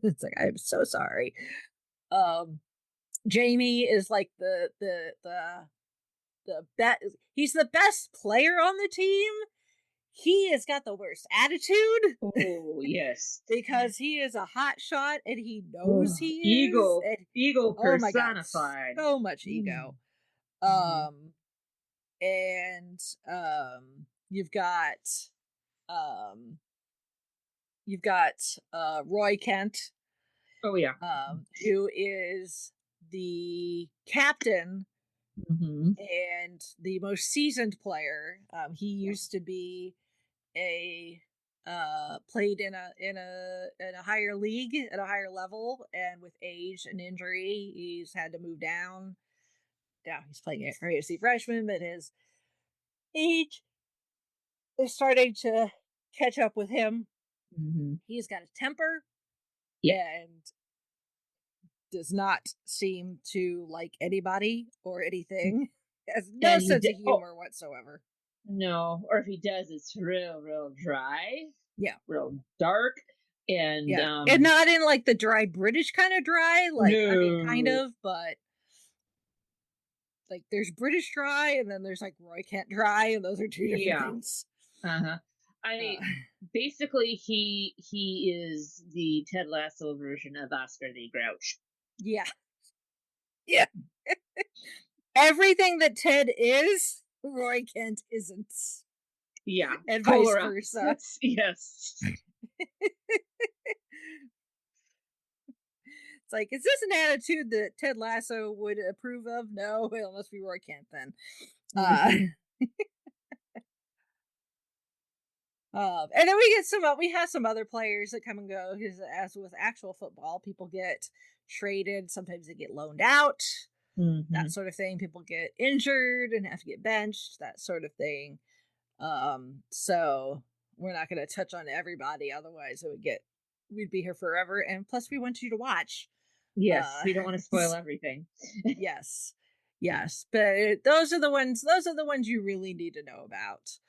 It's like, I'm so sorry. Jamie is like the he's the best player on the team. He has got the worst attitude. Oh, yes. Because he is a hot shot and he knows he is. Ego personified. Oh my God, so much ego. You've got Roy Kent. Oh yeah. Who is the captain and the most seasoned player. He used to be played in a higher league at a higher level, and with age and injury, he's had to move down. Now he's playing at AFC Richmond, but his age is starting to catch up with him. He's got a temper, and does not seem to like anybody or anything. Has no sense of humor whatsoever. No, or if he does, it's real dry. Yeah, real dark, and and not in like the dry British kind of dry. Like no. I mean, kind of, but like there's British dry, and then there's like Roy Kent dry, and those are two different things. Basically, he is the Ted Lasso version of Oscar the Grouch. Yeah. Everything that Ted is, Roy Kent isn't. Yeah. And vice versa. Yes. It's like, is this an attitude that Ted Lasso would approve of? No, it must be Roy Kent then. And then we have some other players that come and go. Because as with actual football, people get traded. Sometimes they get loaned out. That sort of thing. People get injured and have to get benched. That sort of thing. So we're not going to touch on everybody. Otherwise, we'd be here forever. And plus, we want you to watch. Yes, we don't want to spoil everything. Yes, but those are the ones you really need to know about.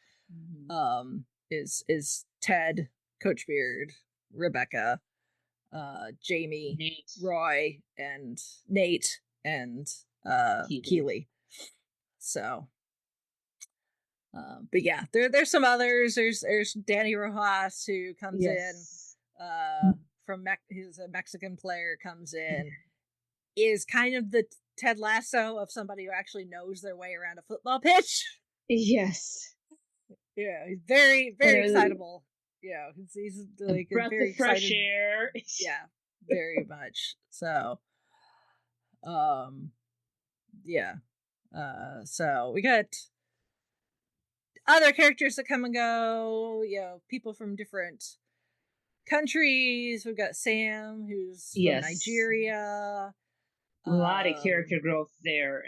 Is Ted, Coach Beard, Rebecca, Jamie, Nate. Roy, and Nate, and Keeley. So, But yeah, there's some others. There's Danny Rojas who comes Yes. in from he's a Mexican player, comes in, is kind of the Ted Lasso of somebody who actually knows their way around a football pitch. Yes. Yeah, he's very, very excitable. Yeah, he's like breath very of fresh excited. air. Yeah, very much. So, yeah. So we got other characters that come and go. You know, people from different countries. We've got Sam, who's from Nigeria. A lot of character growth there,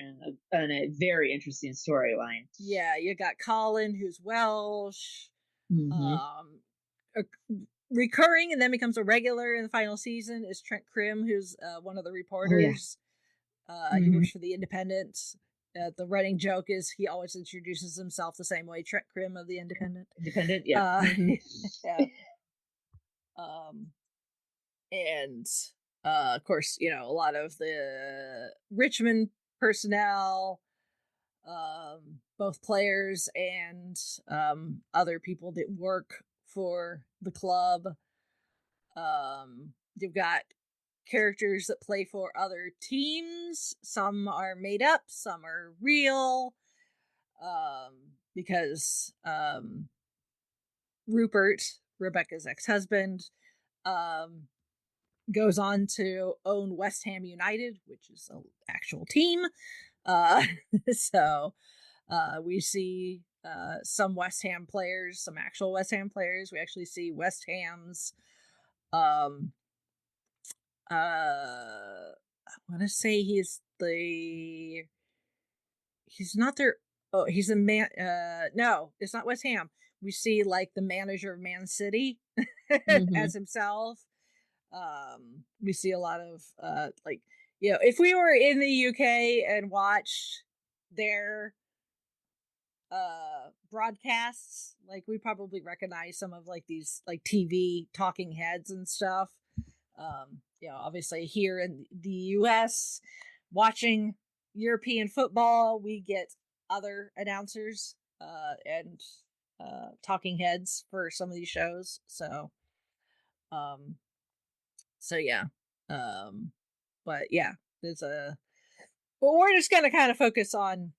and a very interesting storyline. Yeah, you got Colin, who's Welsh. Recurring and then becomes a regular in the final season is Trent Krim, who's one of the reporters. He works for the Independent. The running joke is he always introduces himself the same way, Trent Krim of the Independent. Yeah. Yeah. And of course, you know, a lot of the Richmond personnel, both players and other people that work for the club. You've got characters that play for other teams. Some are made up, some are real. Because Rupert, Rebecca's ex-husband, goes on to own West Ham United, which is an actual team. So we see some West Ham players, some actual West Ham players. We actually see West Ham's I want to say he's not their, oh, he's a man. No, it's not West Ham. We see like the manager of Man City as himself. We see a lot of like, you know, if we were in the UK and watched their broadcasts, like we probably recognize some of like these like TV talking heads and stuff. You know, obviously here in the US, watching European football, we get other announcers and talking heads for some of these shows. So yeah. But yeah, there's but we're just gonna kind of focus on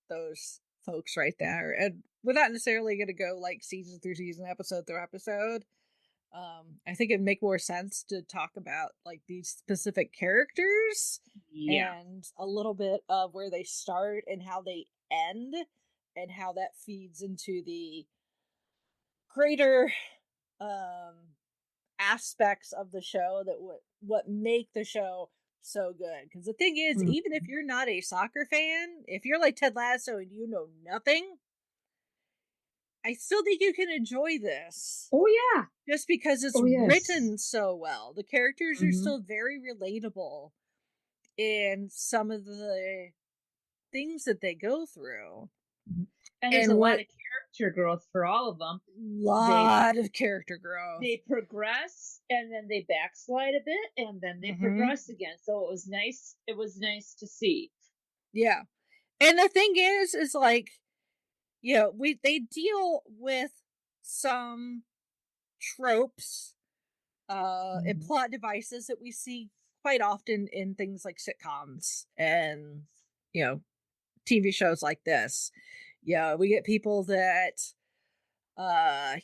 those folks right there, and we're not necessarily gonna go like season through season, episode through episode. I think it'd make more sense to talk about like these specific characters and a little bit of where they start and how they end and how that feeds into the greater aspects of the show that what make the show so good. Because the thing is, even if you're not a soccer fan, if you're like Ted Lasso and you know nothing, I still think you can enjoy this. Oh yeah, just because it's written so well. The characters are still very relatable in some of the things that they go through. And there's a lot of character growth for all of them. Lot of character growth. They progress and then they backslide a bit and then they progress again. So it was nice. It was nice to see. Yeah. And the thing is like, you know, they deal with some tropes and plot devices that we see quite often in things like sitcoms and, you know, TV shows like this. Yeah, we get people that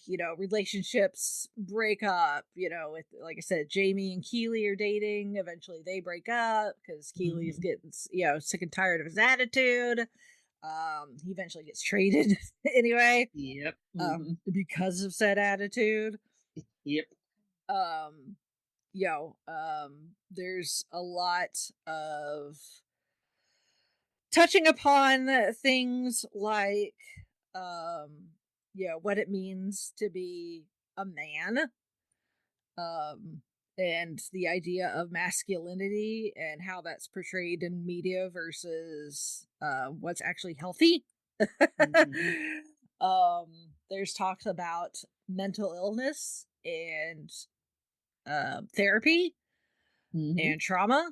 you know, relationships break up, you know, with, like I said, Jamie and Keely are dating, eventually they break up because Keely's getting, you know, sick and tired of his attitude. He eventually gets traded anyway. Yep. Because of said attitude. Yep. You know, there's a lot of touching upon things like you know, what it means to be a man, and the idea of masculinity and how that's portrayed in media versus what's actually healthy. There's talks about mental illness and therapy and trauma,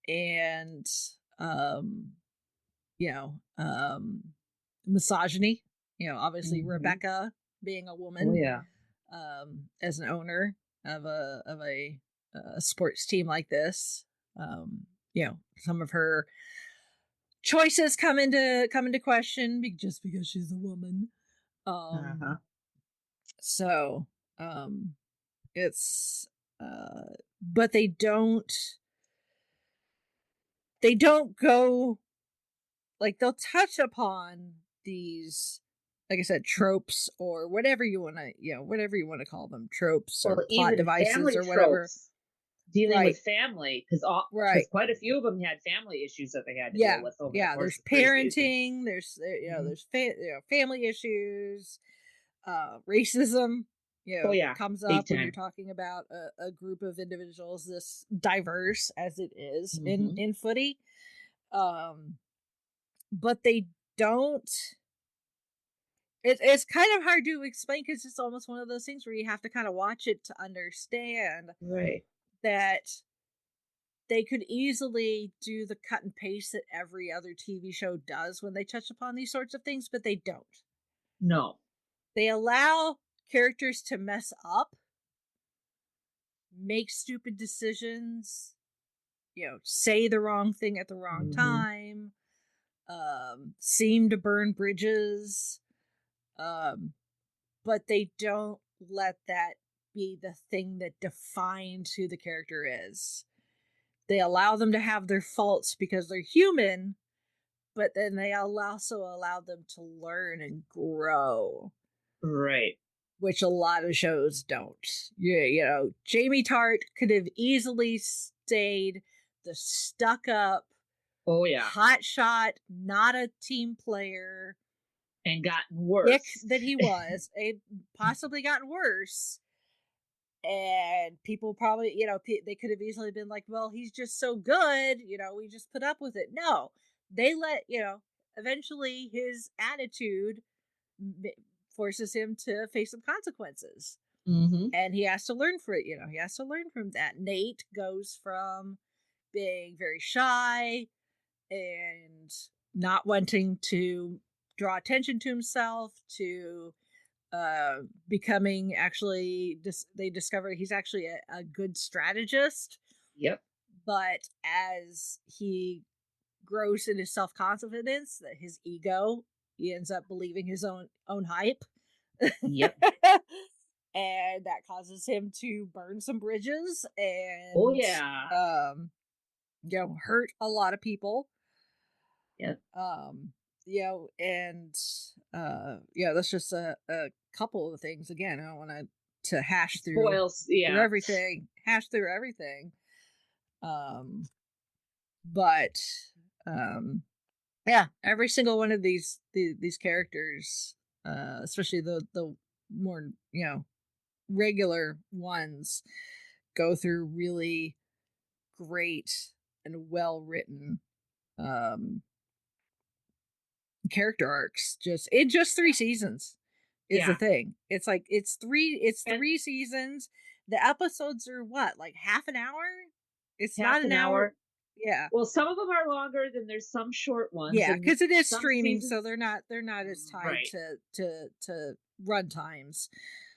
and misogyny. Obviously Mhm. Rebecca being a woman, Oh yeah. as an owner of a sports team like this. Some of her choices come into question just because she's a woman. Uh-huh. So it's but they don't go, like, they'll touch upon these, like I said, tropes or whatever you want to call them, tropes or Well, plot even devices family or whatever. tropes dealing Right. with family, because Right. quite a few of them had family issues that they had to deal Yeah. with over the Yeah. course There's of 3 seasons. parenting. There's Hmm. there's family issues. Racism. Oh yeah, Comes big up when you're time. talking about a group of individuals this diverse as it is in Hmm. in footy. Um, but they don't. It's kind of hard to explain because it's almost one of those things where you have to kind of watch it to understand Right. that they could easily do the cut and paste that every other TV show does when they touch upon these sorts of things, but they don't. No. They allow characters to mess up, make stupid decisions, say the wrong thing at the wrong Hmm. time, seem to burn bridges, um, but they don't let that be the thing that defines who the character is. They allow them to have their faults because they're human, but then they also allow them to learn and grow, Right. which a lot of shows don't. Jamie Tart could have easily stayed the stuck up, Oh yeah, hot shot, not a team player, and gotten dick worse. that he was, possibly gotten worse. And people probably, they could have easily been like, well, he's just so good, we just put up with it. No, they eventually his attitude forces him to face some consequences. Hmm. And he has to learn from it, he has to learn from that. Nate goes from being very shy and not wanting to draw attention to himself to becoming actually they discover he's actually a good strategist. Yep. But as he grows in his self-confidence, that his ego, he ends up believing his own hype. Yep. And that causes him to burn some bridges Oh and yeah. hurt a lot of people. Yep. um and that's just a couple of things. Again, I don't want to hash through Spoils. through Yeah. everything hash through everything. um but yeah, every single one of these characters, especially the more regular ones, go through really great and well written um character arcs just in just 3 seasons is the Yeah. thing. It's like it's And 3 seasons. The episodes are what, like half an hour? It's not half an an hour. hour. Yeah. Well, some of them are longer than there's some short ones, Yeah, and because it is some streaming, so seasons. they're not as tied Right. to run times.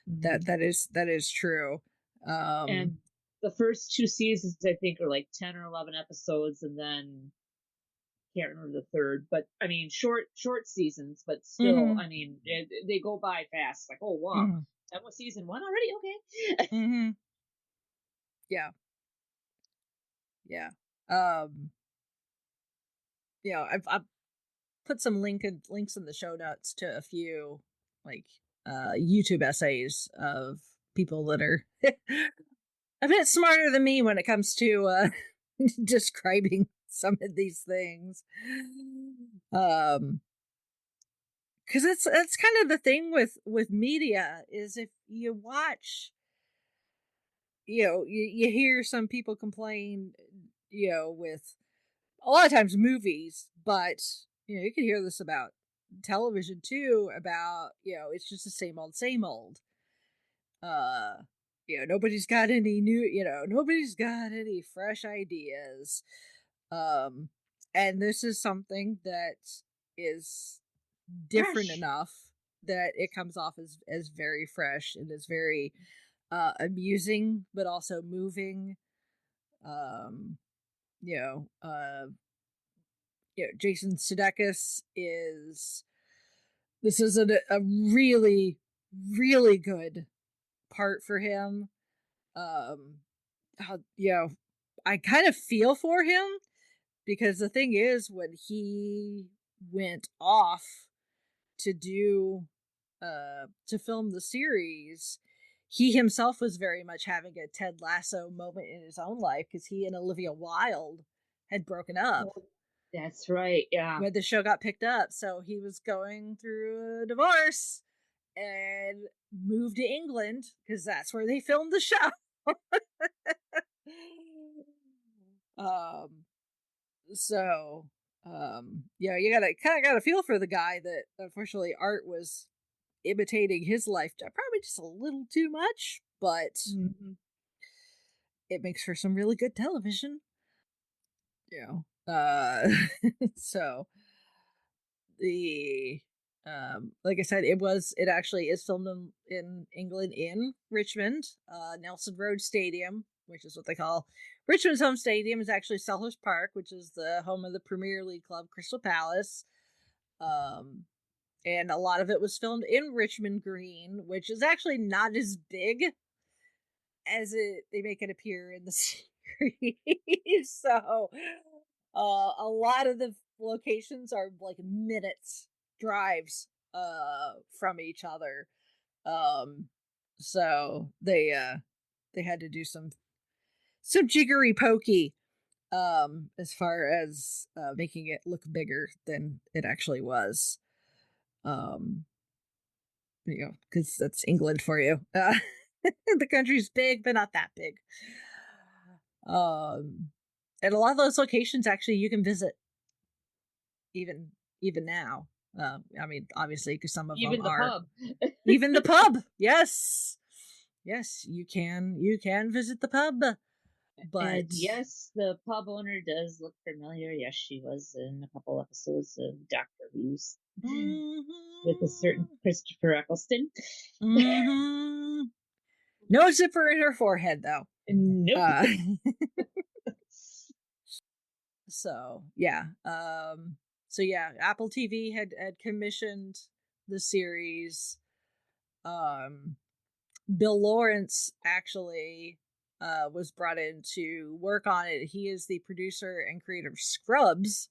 Hmm. That is true. And the first 2 seasons, I think, are like 10 or 11 episodes, and then can't remember the third. But I mean, short seasons, but still, Mhm. I mean, they go by fast. Like, oh wow, Mhm. that was season one already. Okay. Mhm. Yeah. Yeah. Um I've put some links in the show notes to a few, like, YouTube essays of people that are a bit smarter than me when it comes to describing some of these things. Because it's kind of the thing with media is if you watch, you hear some people complain, with a lot of times movies, but you can hear this about television too, about, it's just the same old. Uh nobody's got any fresh ideas. Um And this is something that is different Fresh. enough that it comes off as very fresh and is very amusing, but also moving. Um, you know, Jason Sudeikis is this is a really, really good part for him. You know, I kind of feel for him because the thing is, when he went off to do to film the series, he himself was very much having a Ted Lasso moment in his own life because he and Olivia Wilde had broken up Oh, that's right. Yeah. when the show got picked up. So he was going through a divorce and moved to England because that's where they filmed the show. um so yeah, you gotta feel for the guy that unfortunately art was imitating his life probably just a little too much, but Mm-hmm. it makes for some really good television, you know. So the like I said, it actually is filmed in England, in Richmond. Nelson Road Stadium, which is what they call Richmond's home stadium, is actually Selhurst Park, which is the home of the Premier League club Crystal Palace. um and a lot of it was filmed in Richmond Green, which is actually not as big as they make it appear in the series. So a lot of the locations are like minutes drives from each other. Um so they had to do some jiggery pokey as far as making it look bigger than it actually was. Um because that's England for you. The country's big, but not that big. Um, and a lot of those locations actually you can visit even now. I mean, obviously, because some of them Even the are pub. even the pub. Yes, yes, you can visit the pub, but And yes, the pub owner does look familiar. Yes, she was in a couple episodes of Doctor Who's with a certain mm-hmm, Christopher Eccleston. mm-hmm. No zipper in her forehead though. Nope. Uh, so yeah, Apple TV had commissioned the series. um Bill Lawrence actually was brought in to work on it. He is the producer and creator of Scrubs,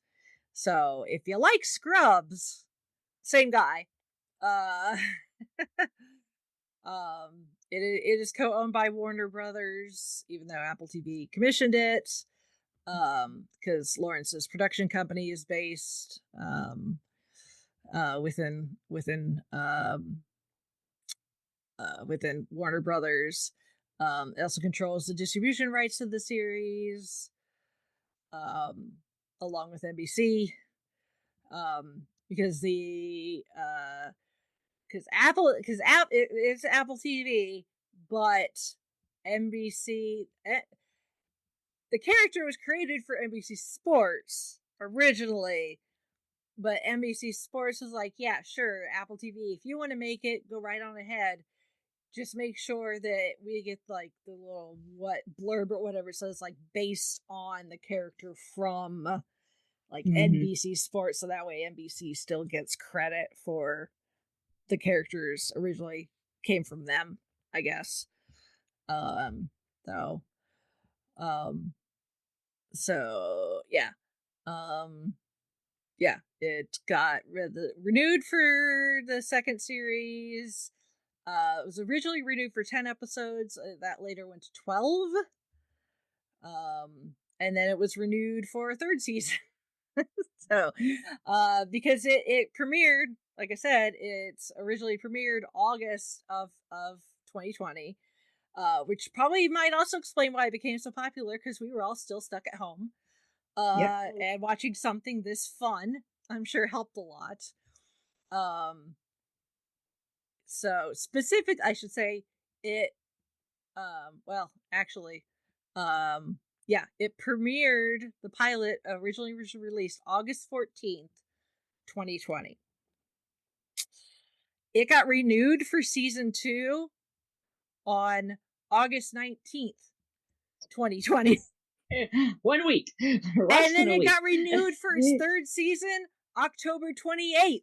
so if you like Scrubs, same guy. uh it is co-owned by Warner Brothers, even though Apple TV commissioned it, because Lawrence's production company is based within Warner Brothers. It also controls the distribution rights of the series, um, along with NBC, because it's Apple TV, but NBC, the character was created for NBC Sports originally, but NBC Sports was like, yeah, sure, Apple TV, if you want to make it, go right on ahead. Just make sure that we get like the little what blurb or whatever says like based on the character from like Mm-hmm. NBC Sports, so that way NBC still gets credit for the characters originally came from them, I guess. Um so um so yeah. Um it got renewed for the second series. It was originally renewed for 10 episodes. That later went to 12. And then it was renewed for a third season. So, because it premiered, like I said, it's originally premiered August of 2020, which probably might also explain why it became so popular because we were all still stuck at home. Yep. And watching something this fun, I'm sure helped a lot. Um, so specific, I should say, it well, actually, Yeah, it premiered, the pilot originally was released August 14th, 2020. It got renewed for season 2 on August 19th, 2020. 1 week. And then it got renewed for its 3rd season October 28th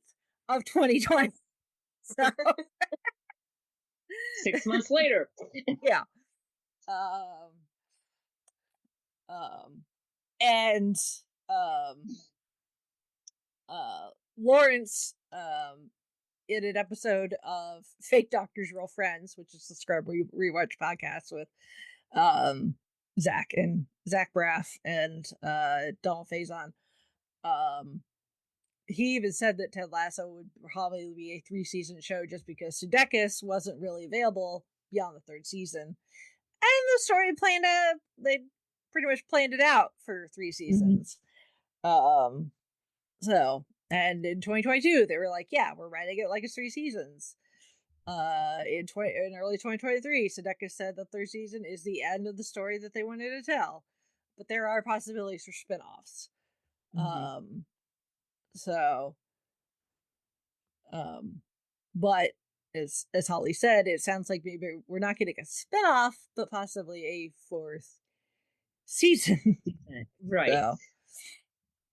of 2020. So 6 months later. Yeah. And Lawrence in an episode of Fake Doctors Real Friends, which is the Scrub Rewatch podcast with Zach Braff and Donald Faison. He even said that Ted Lasso would probably be a 3-season show just because Sudeikis wasn't really available beyond the 3rd season. And the story they pretty much planned it out for 3 seasons. Mm-hmm. So, and in 2022, they were like, yeah, we're writing it like it's 3 seasons. In early 2023, Sudeikis said the 3rd season is the end of the story that they wanted to tell, but there are possibilities for spinoffs. Mm-hmm. But as Holly said, it sounds like maybe we're not getting a spinoff, but possibly a 4th season. Right. So.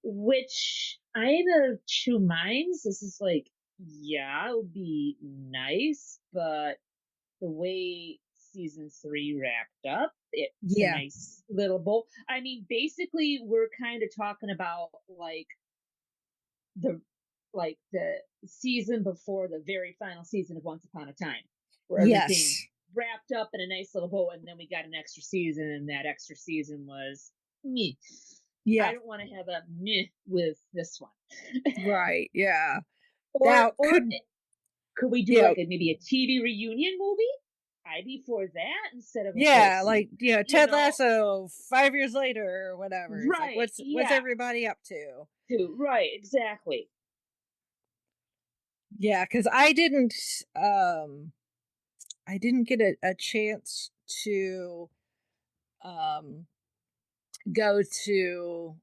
Which I'm of 2 minds. This is like, yeah, it would be nice, but the way season 3 wrapped up, it's a nice little bowl. I mean, basically, we're kind of talking about like the season before the very final season of Once Upon a Time, where everything wrapped up in a nice little bow, and then we got an extra season, and that extra season was me. Yeah, I don't want to have a meh with this one. Right? Yeah. Or could we do like maybe a TV reunion movie? I'd be for that instead of Ted Lasso 5 years later or whatever. Right? Like, what's everybody up to? Right? Exactly. Yeah, because I didn't get a chance to go to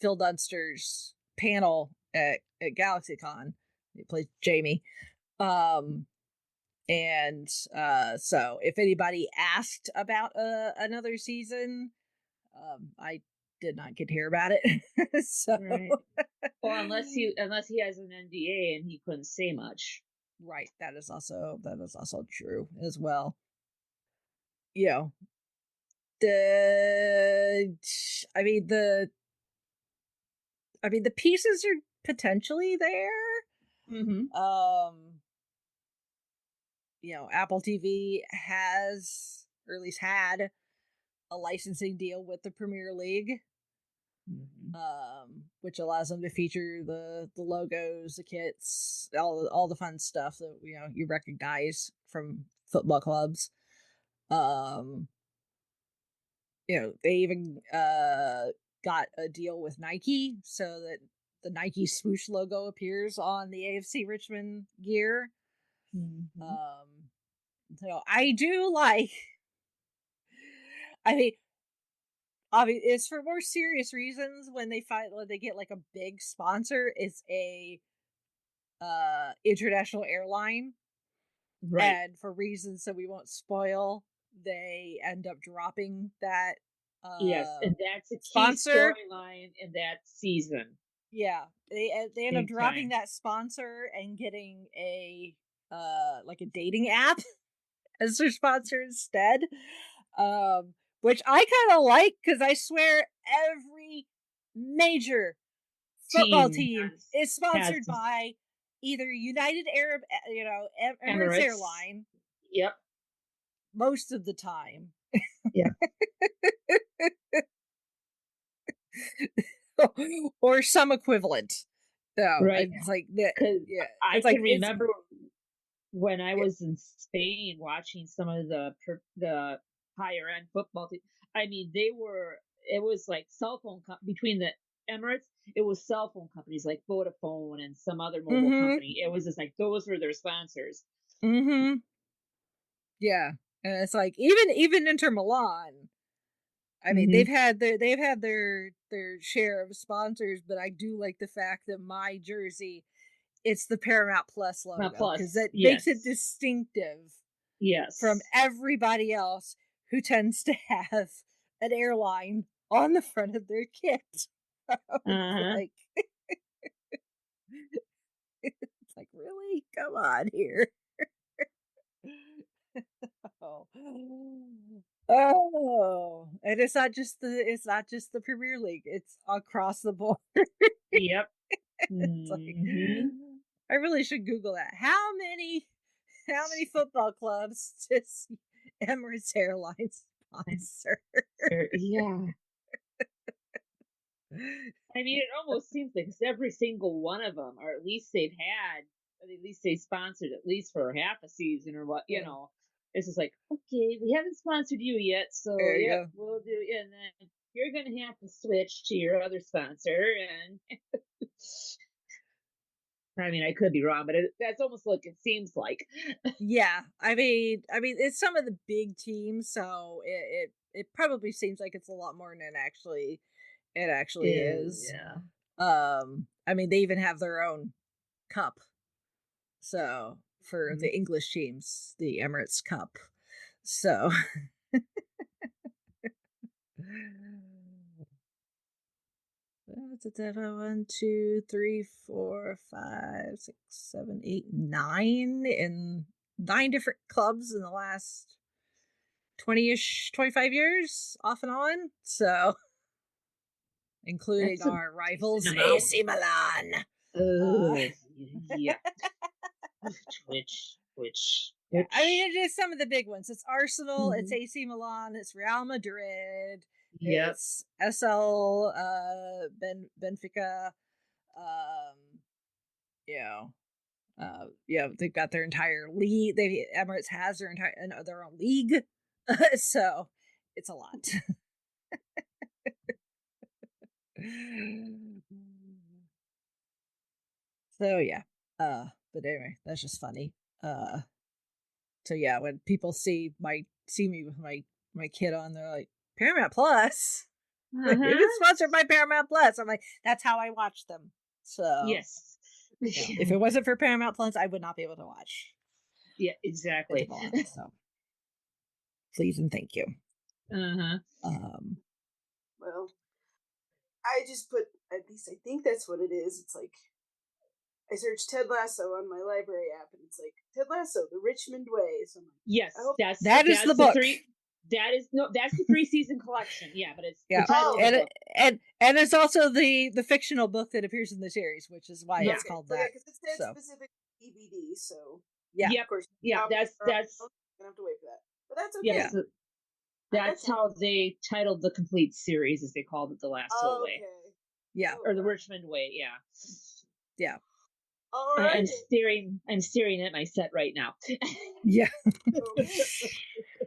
Phil Dunster's panel at GalaxyCon. He played Jamie. And so if anybody asked about another season, I did not get to hear about it. So right. Well, unless he has an NDA and he couldn't say much. Right. That is also true as well. You know, the pieces are potentially there. Mm-hmm. Apple TV has, or at least had, a licensing deal with the Premier League, which allows them to feature the logos, the kits, all the fun stuff that you recognize from football clubs. They even got a deal with Nike so that the Nike swoosh logo appears on the AFC Richmond gear. Mm-hmm. So I do like. I mean, obviously, it's for more serious reasons when they get like a big sponsor. It's a international airline, right? And for reasons that we won't spoil, they end up dropping that. Yes, and that's a sponsor key storyline in that season. Yeah, they end up dropping that sponsor and getting a like a dating app as their sponsor instead. Which I kind of like, because I swear every major football team is sponsored by either United Arab, Emirates Airline. Yep. Most of the time. Yeah. Or some equivalent. So, right. It's like that. Yeah. I can remember when I was in Spain watching some of the higher end football teams. I mean, it was like cell phone between the Emirates, it was cell phone companies like Vodafone and some other mobile company. It was just like those were their sponsors. Mm-hmm. Yeah. And it's like even Inter Milan, I mean, they've had their share of sponsors, but I do like the fact that my jersey, it's the Paramount Plus logo because that makes it distinctive. Yes. From everybody else who tends to have an airline on the front of their kit. Like, it's like, really? Come on here. Oh, and it's not just the Premier League. It's across the board. Yep. It's like, I really should Google that. How many football clubs does Emirates Airlines sponsor? Yeah. I mean, it almost seems like every single one of them, or at least they sponsored at least for half a season or what, you know. It's just like, okay, we haven't sponsored you yet, so yeah, we'll do, and then you're going to have to switch to your other sponsor, and I mean, I could be wrong, but that's almost like it seems like. Yeah, I mean, it's some of the big teams, so it probably seems like it's a lot more than it actually is. Yeah. I mean, they even have their own cup. So for the English teams, the Emirates Cup. So. One, 2, 3, 4, 5, 6, 7, 8, 9 in 9 different clubs in the last 20-ish, 25 years, off and on. So, including our rivals, AC Milan. Yeah. Which. I mean, it is some of the big ones. It's Arsenal, it's AC Milan, it's Real Madrid, it's SL, Benfica, they've got their entire league. Emirates has their own league, so it's a lot. So yeah, but anyway, that's just funny. So yeah, when people see me with my kid on, they're like, Paramount Plus. Like, it is sponsored by Paramount Plus. I'm like, that's how I watch them. So yes, if it wasn't for Paramount Plus, I would not be able to watch. Yeah, exactly. So please and thank you. Well, I just put, at least I think that's what it is. It's like, I searched Ted Lasso on my library app, and it's like, Ted Lasso, The Richmond Way. So I'm like, yes, that's the book. That's the 3-season collection. Yeah, but it's the title of the book. And it's also the fictional book that appears in the series, which is why it's called that. Because it said specific DVD, so yeah, of course. Yeah, that's I'm gonna have to wait for that, but that's okay. Yeah, so that's how they titled the complete series, as they called it, The Lasso Way. Yeah, or The Richmond Way. Yeah. All right. I'm staring at my set right now. Yeah. Okay.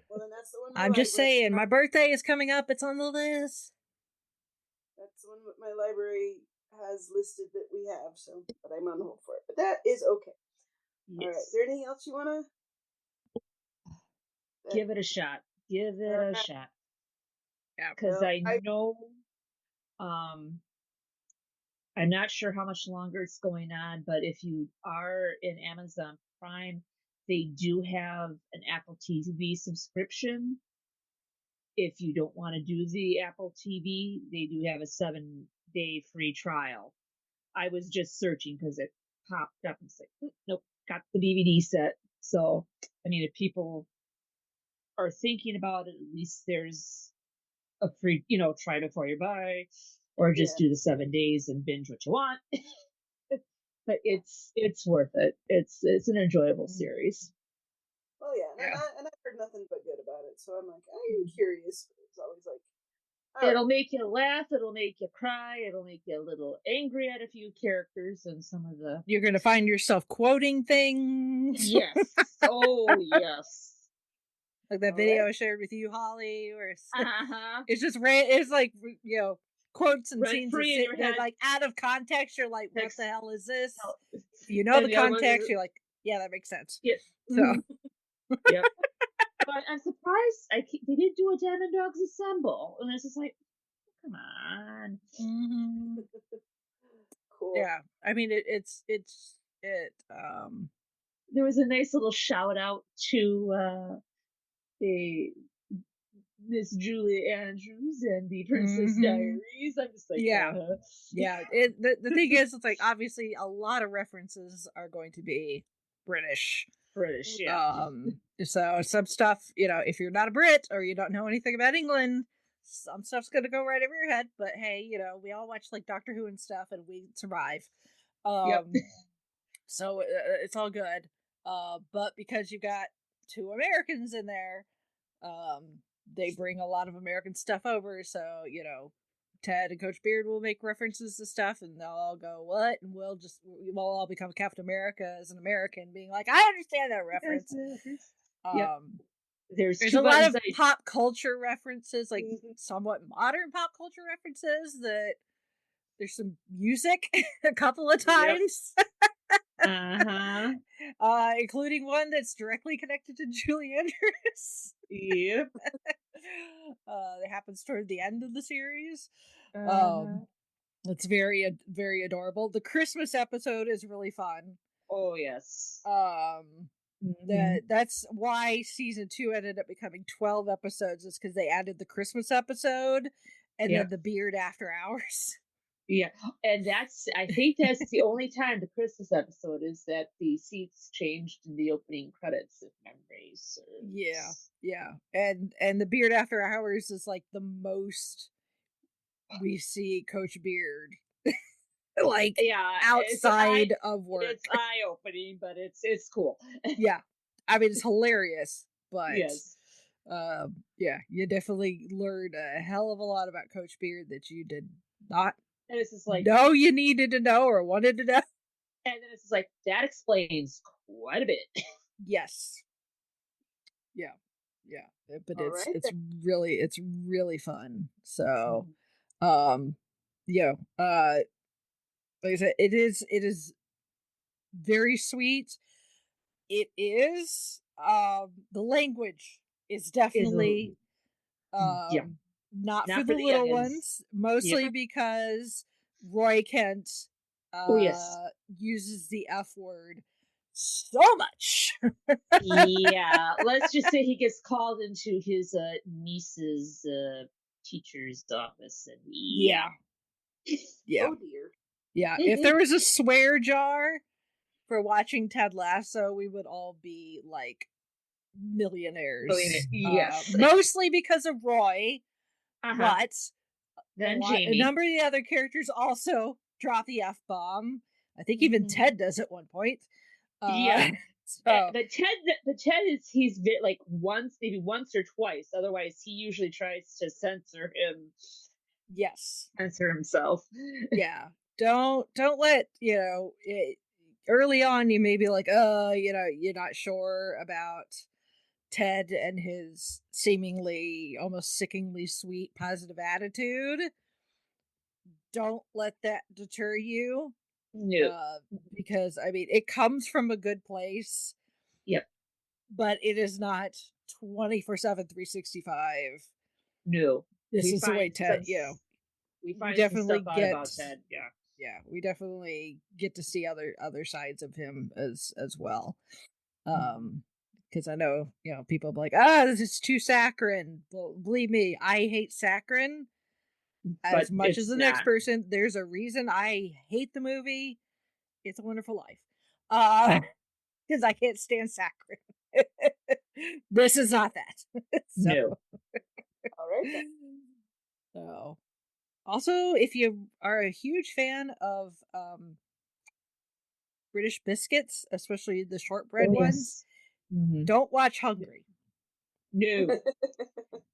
Well, then that's the one. I'm just saying, my birthday is coming up. It's on the list. That's the one that my library has listed that we have. So, but I'm on hold for it. But that is okay. Yes. All right. Is there anything else you want to give it a shot? Give it a shot. Yeah, because I know. I'm not sure how much longer it's going on, but if you are in Amazon Prime, they do have an Apple TV subscription. If you don't want to do the Apple TV, they do have a 7-day free trial. I was just searching because it popped up and it's like, nope, got the DVD set. So, I mean, if people are thinking about it, at least there's a free, try before you buy. Or just do the 7 days and binge what you want. But it's worth it. It's an enjoyable series. Well, and I've heard nothing but good about it. So I'm like, I'm curious. But it's always like, it'll make you laugh. It'll make you cry. It'll make you a little angry at a few characters and some of the. You're going to find yourself quoting things. Yes. Oh, yes. Like that video I shared with you, Holly, where it's just it's like, quotes and scenes that like out of context, you're like, what the hell is this? If you know the context, you're like, yeah, that makes sense. Yeah. So yep. I'm surprised they didn't do a Damn and Dogs Assemble, and it's just like, come on. Mm-hmm. Cool. Yeah, I mean There was a nice little shout out to the Miss Julia Andrews and the Princess Diaries. I'm just like, yeah. The thing is, it's like obviously a lot of references are going to be British. Yeah. So some stuff, if you're not a Brit or you don't know anything about England, some stuff's gonna go right over your head. But hey, we all watch like Doctor Who and stuff, and we survive. Yep. So it's all good. But because you've got two Americans in there, they bring a lot of American stuff over. So Ted and Coach Beard will make references to stuff, and they'll all go, "What?" And we'll all become Captain America as an American, being like, "I understand that reference." Yep. There's a lot of pop culture references, like somewhat modern pop culture references. That there's some music a couple of times. Yep. Including one that's directly connected to Julie Andrews. Yep. That happens toward the end of the series. It's very, very adorable. The Christmas episode is really fun. Oh yes. That's why season 2 ended up becoming 12 episodes, is because they added the Christmas episode and then the Beard After Hours. Yeah, and I think that's the only time the Christmas episode is that the seats changed in the opening credits, if memory serves. Yeah. And the Beard After Hours is like the most we see Coach Beard like outside of work. It's eye-opening, but it's cool. Yeah. I mean, it's hilarious, but yes. You definitely learned a hell of a lot about Coach Beard that you did not and it's just like know you needed to know or wanted to know. And then it's just like that explains quite a bit. Yes. Yeah. But it's really fun. So like I said, it is very sweet. It is the language is definitely not for the little ones, mostly because Roy Kent uses the F word so much. Let's just say he gets called into his niece's teacher's office, and oh dear. Yeah, if there was a swear jar for watching Ted Lasso, we would all be like millionaires. Yes. Mostly because of Roy, but then a number of the other characters also drop the F-bomb. I think even Ted does at one point. So the Ted is like maybe once or twice. Otherwise, he usually tries to censor him. Yes, censor himself. Yeah, don't let early on you may be like, you're not sure about Ted and his seemingly almost sickeningly sweet positive attitude. Don't let that deter you. No. Because I mean it comes from a good place. Yep. But it is not 24/7 365. No. This is the way Ted, we definitely stuff out about Ted. Yeah, we definitely get to see other sides of him as well. Because I know, people be like, this is too saccharine. Well, believe me, I hate saccharine as much as the next person. There's a reason I hate the movie. It's a Wonderful Life. Because I can't stand saccharine. This is not that. No. All right then. So, also, if you are a huge fan of British biscuits, especially the shortbread ones, don't watch Hungry. No.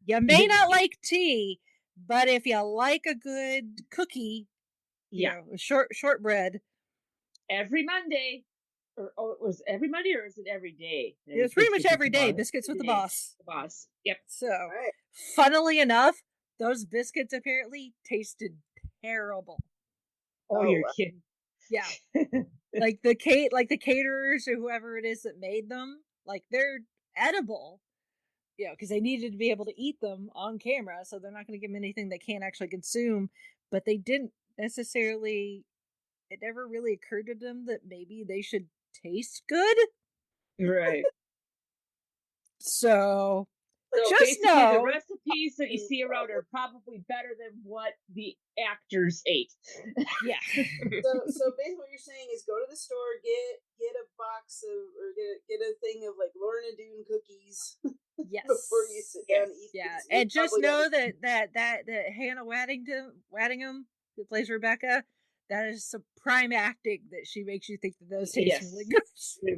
You may not like tea, but if you like a good cookie, shortbread. Every Monday. Was it every Monday or is it every day? It was pretty much every day. Biscuits with the Boss. The Boss. Yep. So, funnily enough, those biscuits apparently tasted terrible. Oh, you're kidding. Yeah. like the caterers or whoever it is that made them, like they're edible, because they needed to be able to eat them on camera, so they're not going to give them anything they can't actually consume. But they didn't necessarily. It never really occurred to them that maybe they should taste good. Right. So just basically, the know, recipes that you see around are probably better than what the actors ate. yeah. So basically, what you're saying is go to the store, get a box of, or get a thing of like Lorna Doone cookies. Yes. Before you sit down and eat. Yeah, and just know that Hannah Waddingham, who plays Rebecca, that is some prime acting that she makes you think that those taste really good.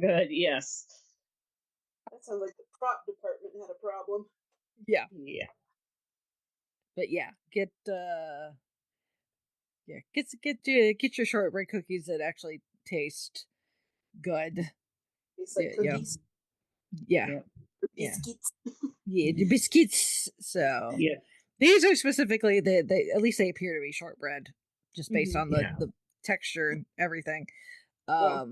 Good, yes. That sounds like the prop department had a problem. Yeah. Yeah. But yeah, get your shortbread cookies that actually taste good. It's like cookies. Yeah. Biscuits. Yeah, the biscuits. So yeah, these are specifically they at least they appear to be shortbread, just based on the texture and everything. But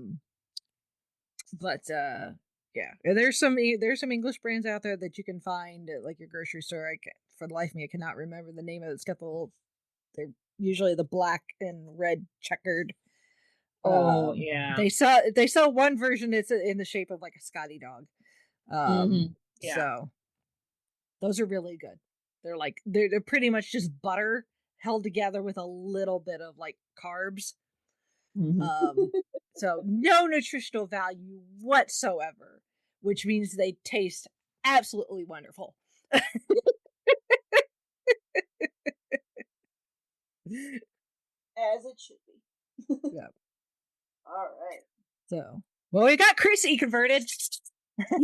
yeah, there's some English brands out there that you can find at like your grocery store. For the life of me, I cannot remember the name of it. It's got they're usually the black and red checkered. They sell one version. It's in the shape of like a Scotty dog. So those are really good. They're pretty much just butter held together with a little bit of like carbs. So no nutritional value whatsoever, which means they taste absolutely wonderful. As it should be. Yeah. All right. So, well, we got Chrissy converted. Yay! Well,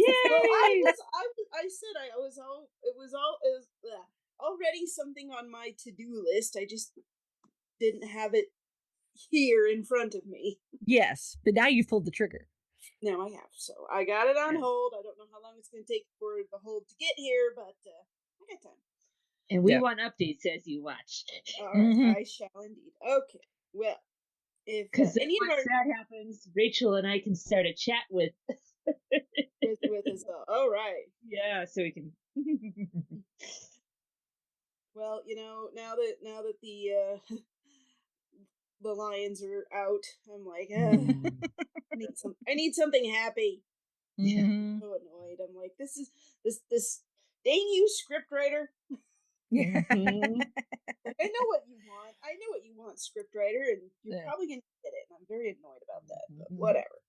it was already something on my to-do list. I just didn't have it here in front of me. Yes, but now you pulled the trigger. Now I have, so I got it on hold. I don't know how long it's going to take for the hold to get here, but I got time. And we want updates as you watch. All right, I shall indeed. Okay, well, if once that happens, Rachel and I can start a chat with us all. All right. Yeah, so we can. Well, now that the the Lions are out, I'm like, I need something happy. Mm-hmm. I'm so annoyed. I'm like, this dang you, scriptwriter. Yeah. Like, I know what you want, scriptwriter, and you're probably gonna get it, and I'm very annoyed about that. But whatever.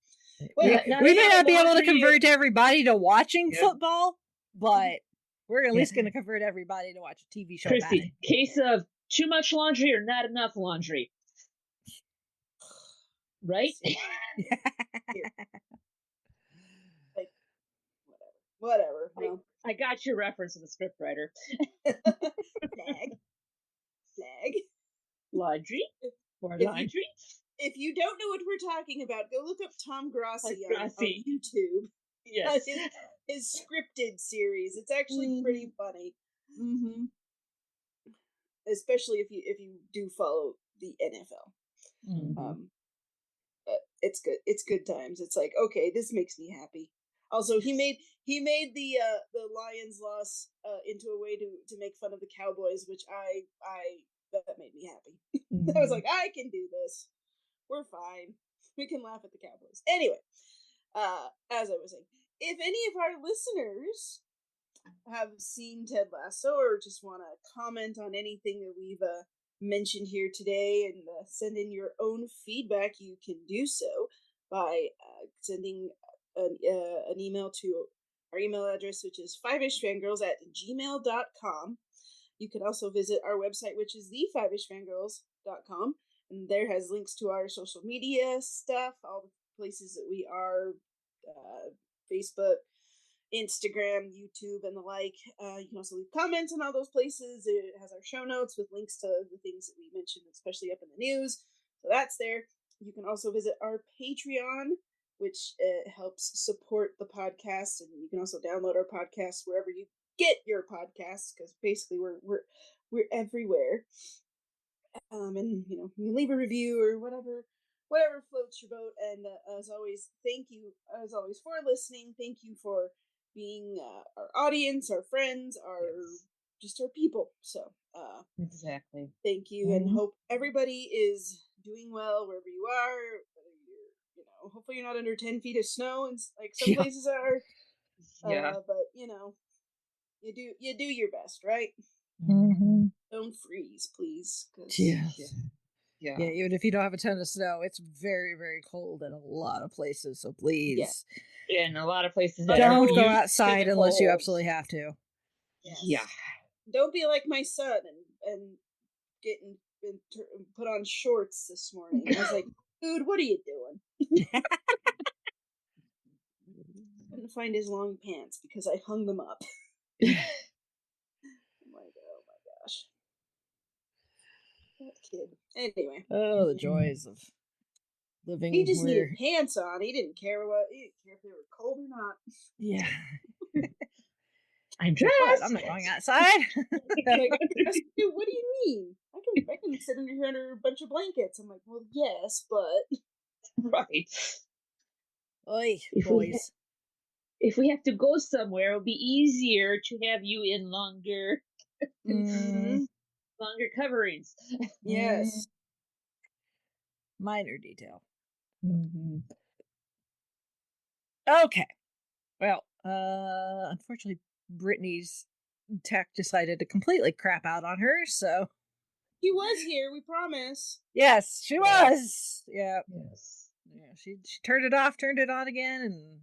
We may not be able to convert everybody to watching football, but we're at least going to convert everybody to watch a TV show. Chrissy, case of too much laundry or not enough laundry, right? Like, whatever. I got your reference of the scriptwriter. Flag. Laundry. Or laundry. If you don't know what we're talking about, go look up Tom Grossi on YouTube. Yes. His scripted series. It's actually pretty funny. Mm-hmm. Especially if you do follow the NFL. Mm-hmm. It's good. It's good times. It's like, okay, this makes me happy. Also, he made the Lions loss into a way to make fun of the Cowboys, which that made me happy. I was like, I can do this. We're fine. We can laugh at the Cowboys. Anyway, as I was saying, if any of our listeners have seen Ted Lasso or just want to comment on anything that we've mentioned here today and send in your own feedback, you can do so by sending an email to our email address, which is fiveishfangirls@gmail.com. You can also visit our website, which is thefiveishfangirls.com, and there has links to our social media stuff, all the places that we are, Facebook, Instagram, YouTube, and the like. You can also leave comments on all those places. It has our show notes with links to the things that we mentioned, especially up in the news. So that's there. You can also visit our Patreon, which helps support the podcast, and you can also download our podcast wherever you get your podcasts, because basically we're everywhere. And you can leave a review or whatever floats your boat. And as always, thank you for listening. Thank you for being our audience, our friends, just our people. So Exactly. thank you, and hope everybody is doing well wherever you are. Whether you're, hopefully you're not under 10 feet of snow, and like some places are. Yeah. But you do your best, right? Mm-hmm. Don't freeze, please. Yeah, even if you don't have a ton of snow, it's very, very cold in a lot of places. So please, In a lot of plaplaces, don't go outside unless you absolutely have to. Yes. Yeah. Don't be like my son and getting put on shorts this morning. I was like, dude, what are you doing? Couldn't find his long pants because I hung them up. I'm like, oh my gosh. That kid. Anyway. Oh, the joys of living. He just needed pants on. He didn't care if they were cold or not. Yeah. I'm dressed. I'm not going outside. Like, dude, what do you mean? I can sit under a bunch of blankets. I'm like, well, yes, but right. Oi, boys. If we have to go somewhere, it'll be easier to have you in longer coverings. Yes. Minor detail. Mm-hmm. Okay. Well, unfortunately, Brittany's tech decided to completely crap out on her, so. She was here, we promise. Yes, she was. Yeah. Yes. Yeah, she turned it off, turned it on again, and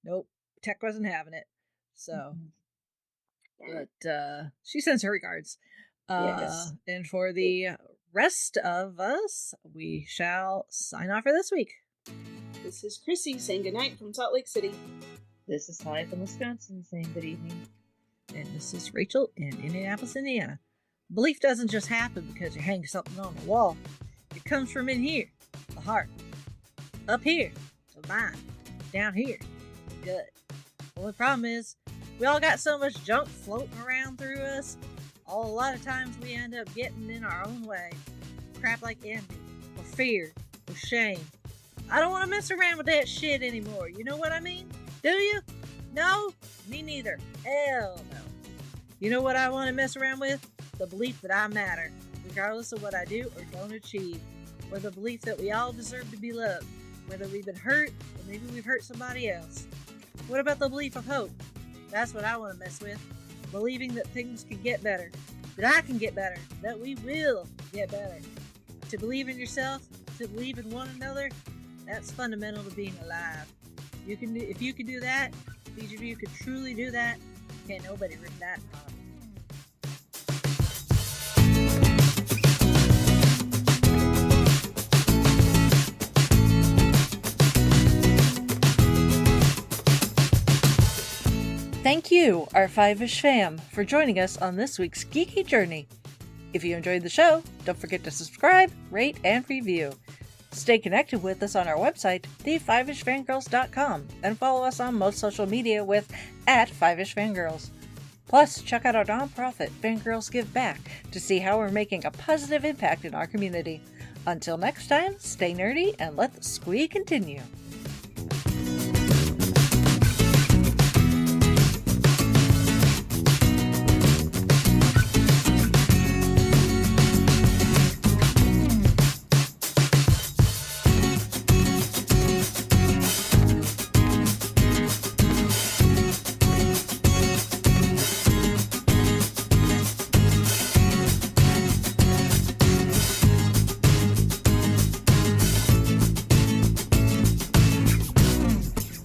nope, tech wasn't having it. So, but she sends her regards. Yes. And for the rest of us, we shall sign off for this week. This is Chrissy saying goodnight from Salt Lake City. This is Holly from Wisconsin saying good evening. And this is Rachel in Indianapolis, Indiana. Belief doesn't just happen because you hang something on the wall. It comes from in here, the heart. Up here, the mind. Down here, the gut. The only problem is, we all got so much junk floating around through us. A lot of times we end up getting in our own way. Crap like envy, or fear, or shame. I don't want to mess around with that shit anymore. You know what I mean? Do you? No? Me neither. Hell no. You know what I want to mess around with? The belief that I matter, regardless of what I do or don't achieve. Or the belief that we all deserve to be loved, whether we've been hurt or maybe we've hurt somebody else. What about the belief of hope? That's what I want to mess with. Believing that things can get better, that I can get better, that we will get better. To believe in yourself, to believe in one another, that's fundamental to being alive. If you can do that, if each of you could truly do that, can't nobody rip that apart. Thank you, our Fiveish fam, for joining us on this week's geeky journey. If you enjoyed the show, don't forget to subscribe, rate, and review. Stay connected with us on our website, thefiveishfangirls.com, and follow us on most social media with @FiveishFangirls. Plus, check out our nonprofit, Fangirls Give Back, to see how we're making a positive impact in our community. Until next time, stay nerdy and let the squee continue.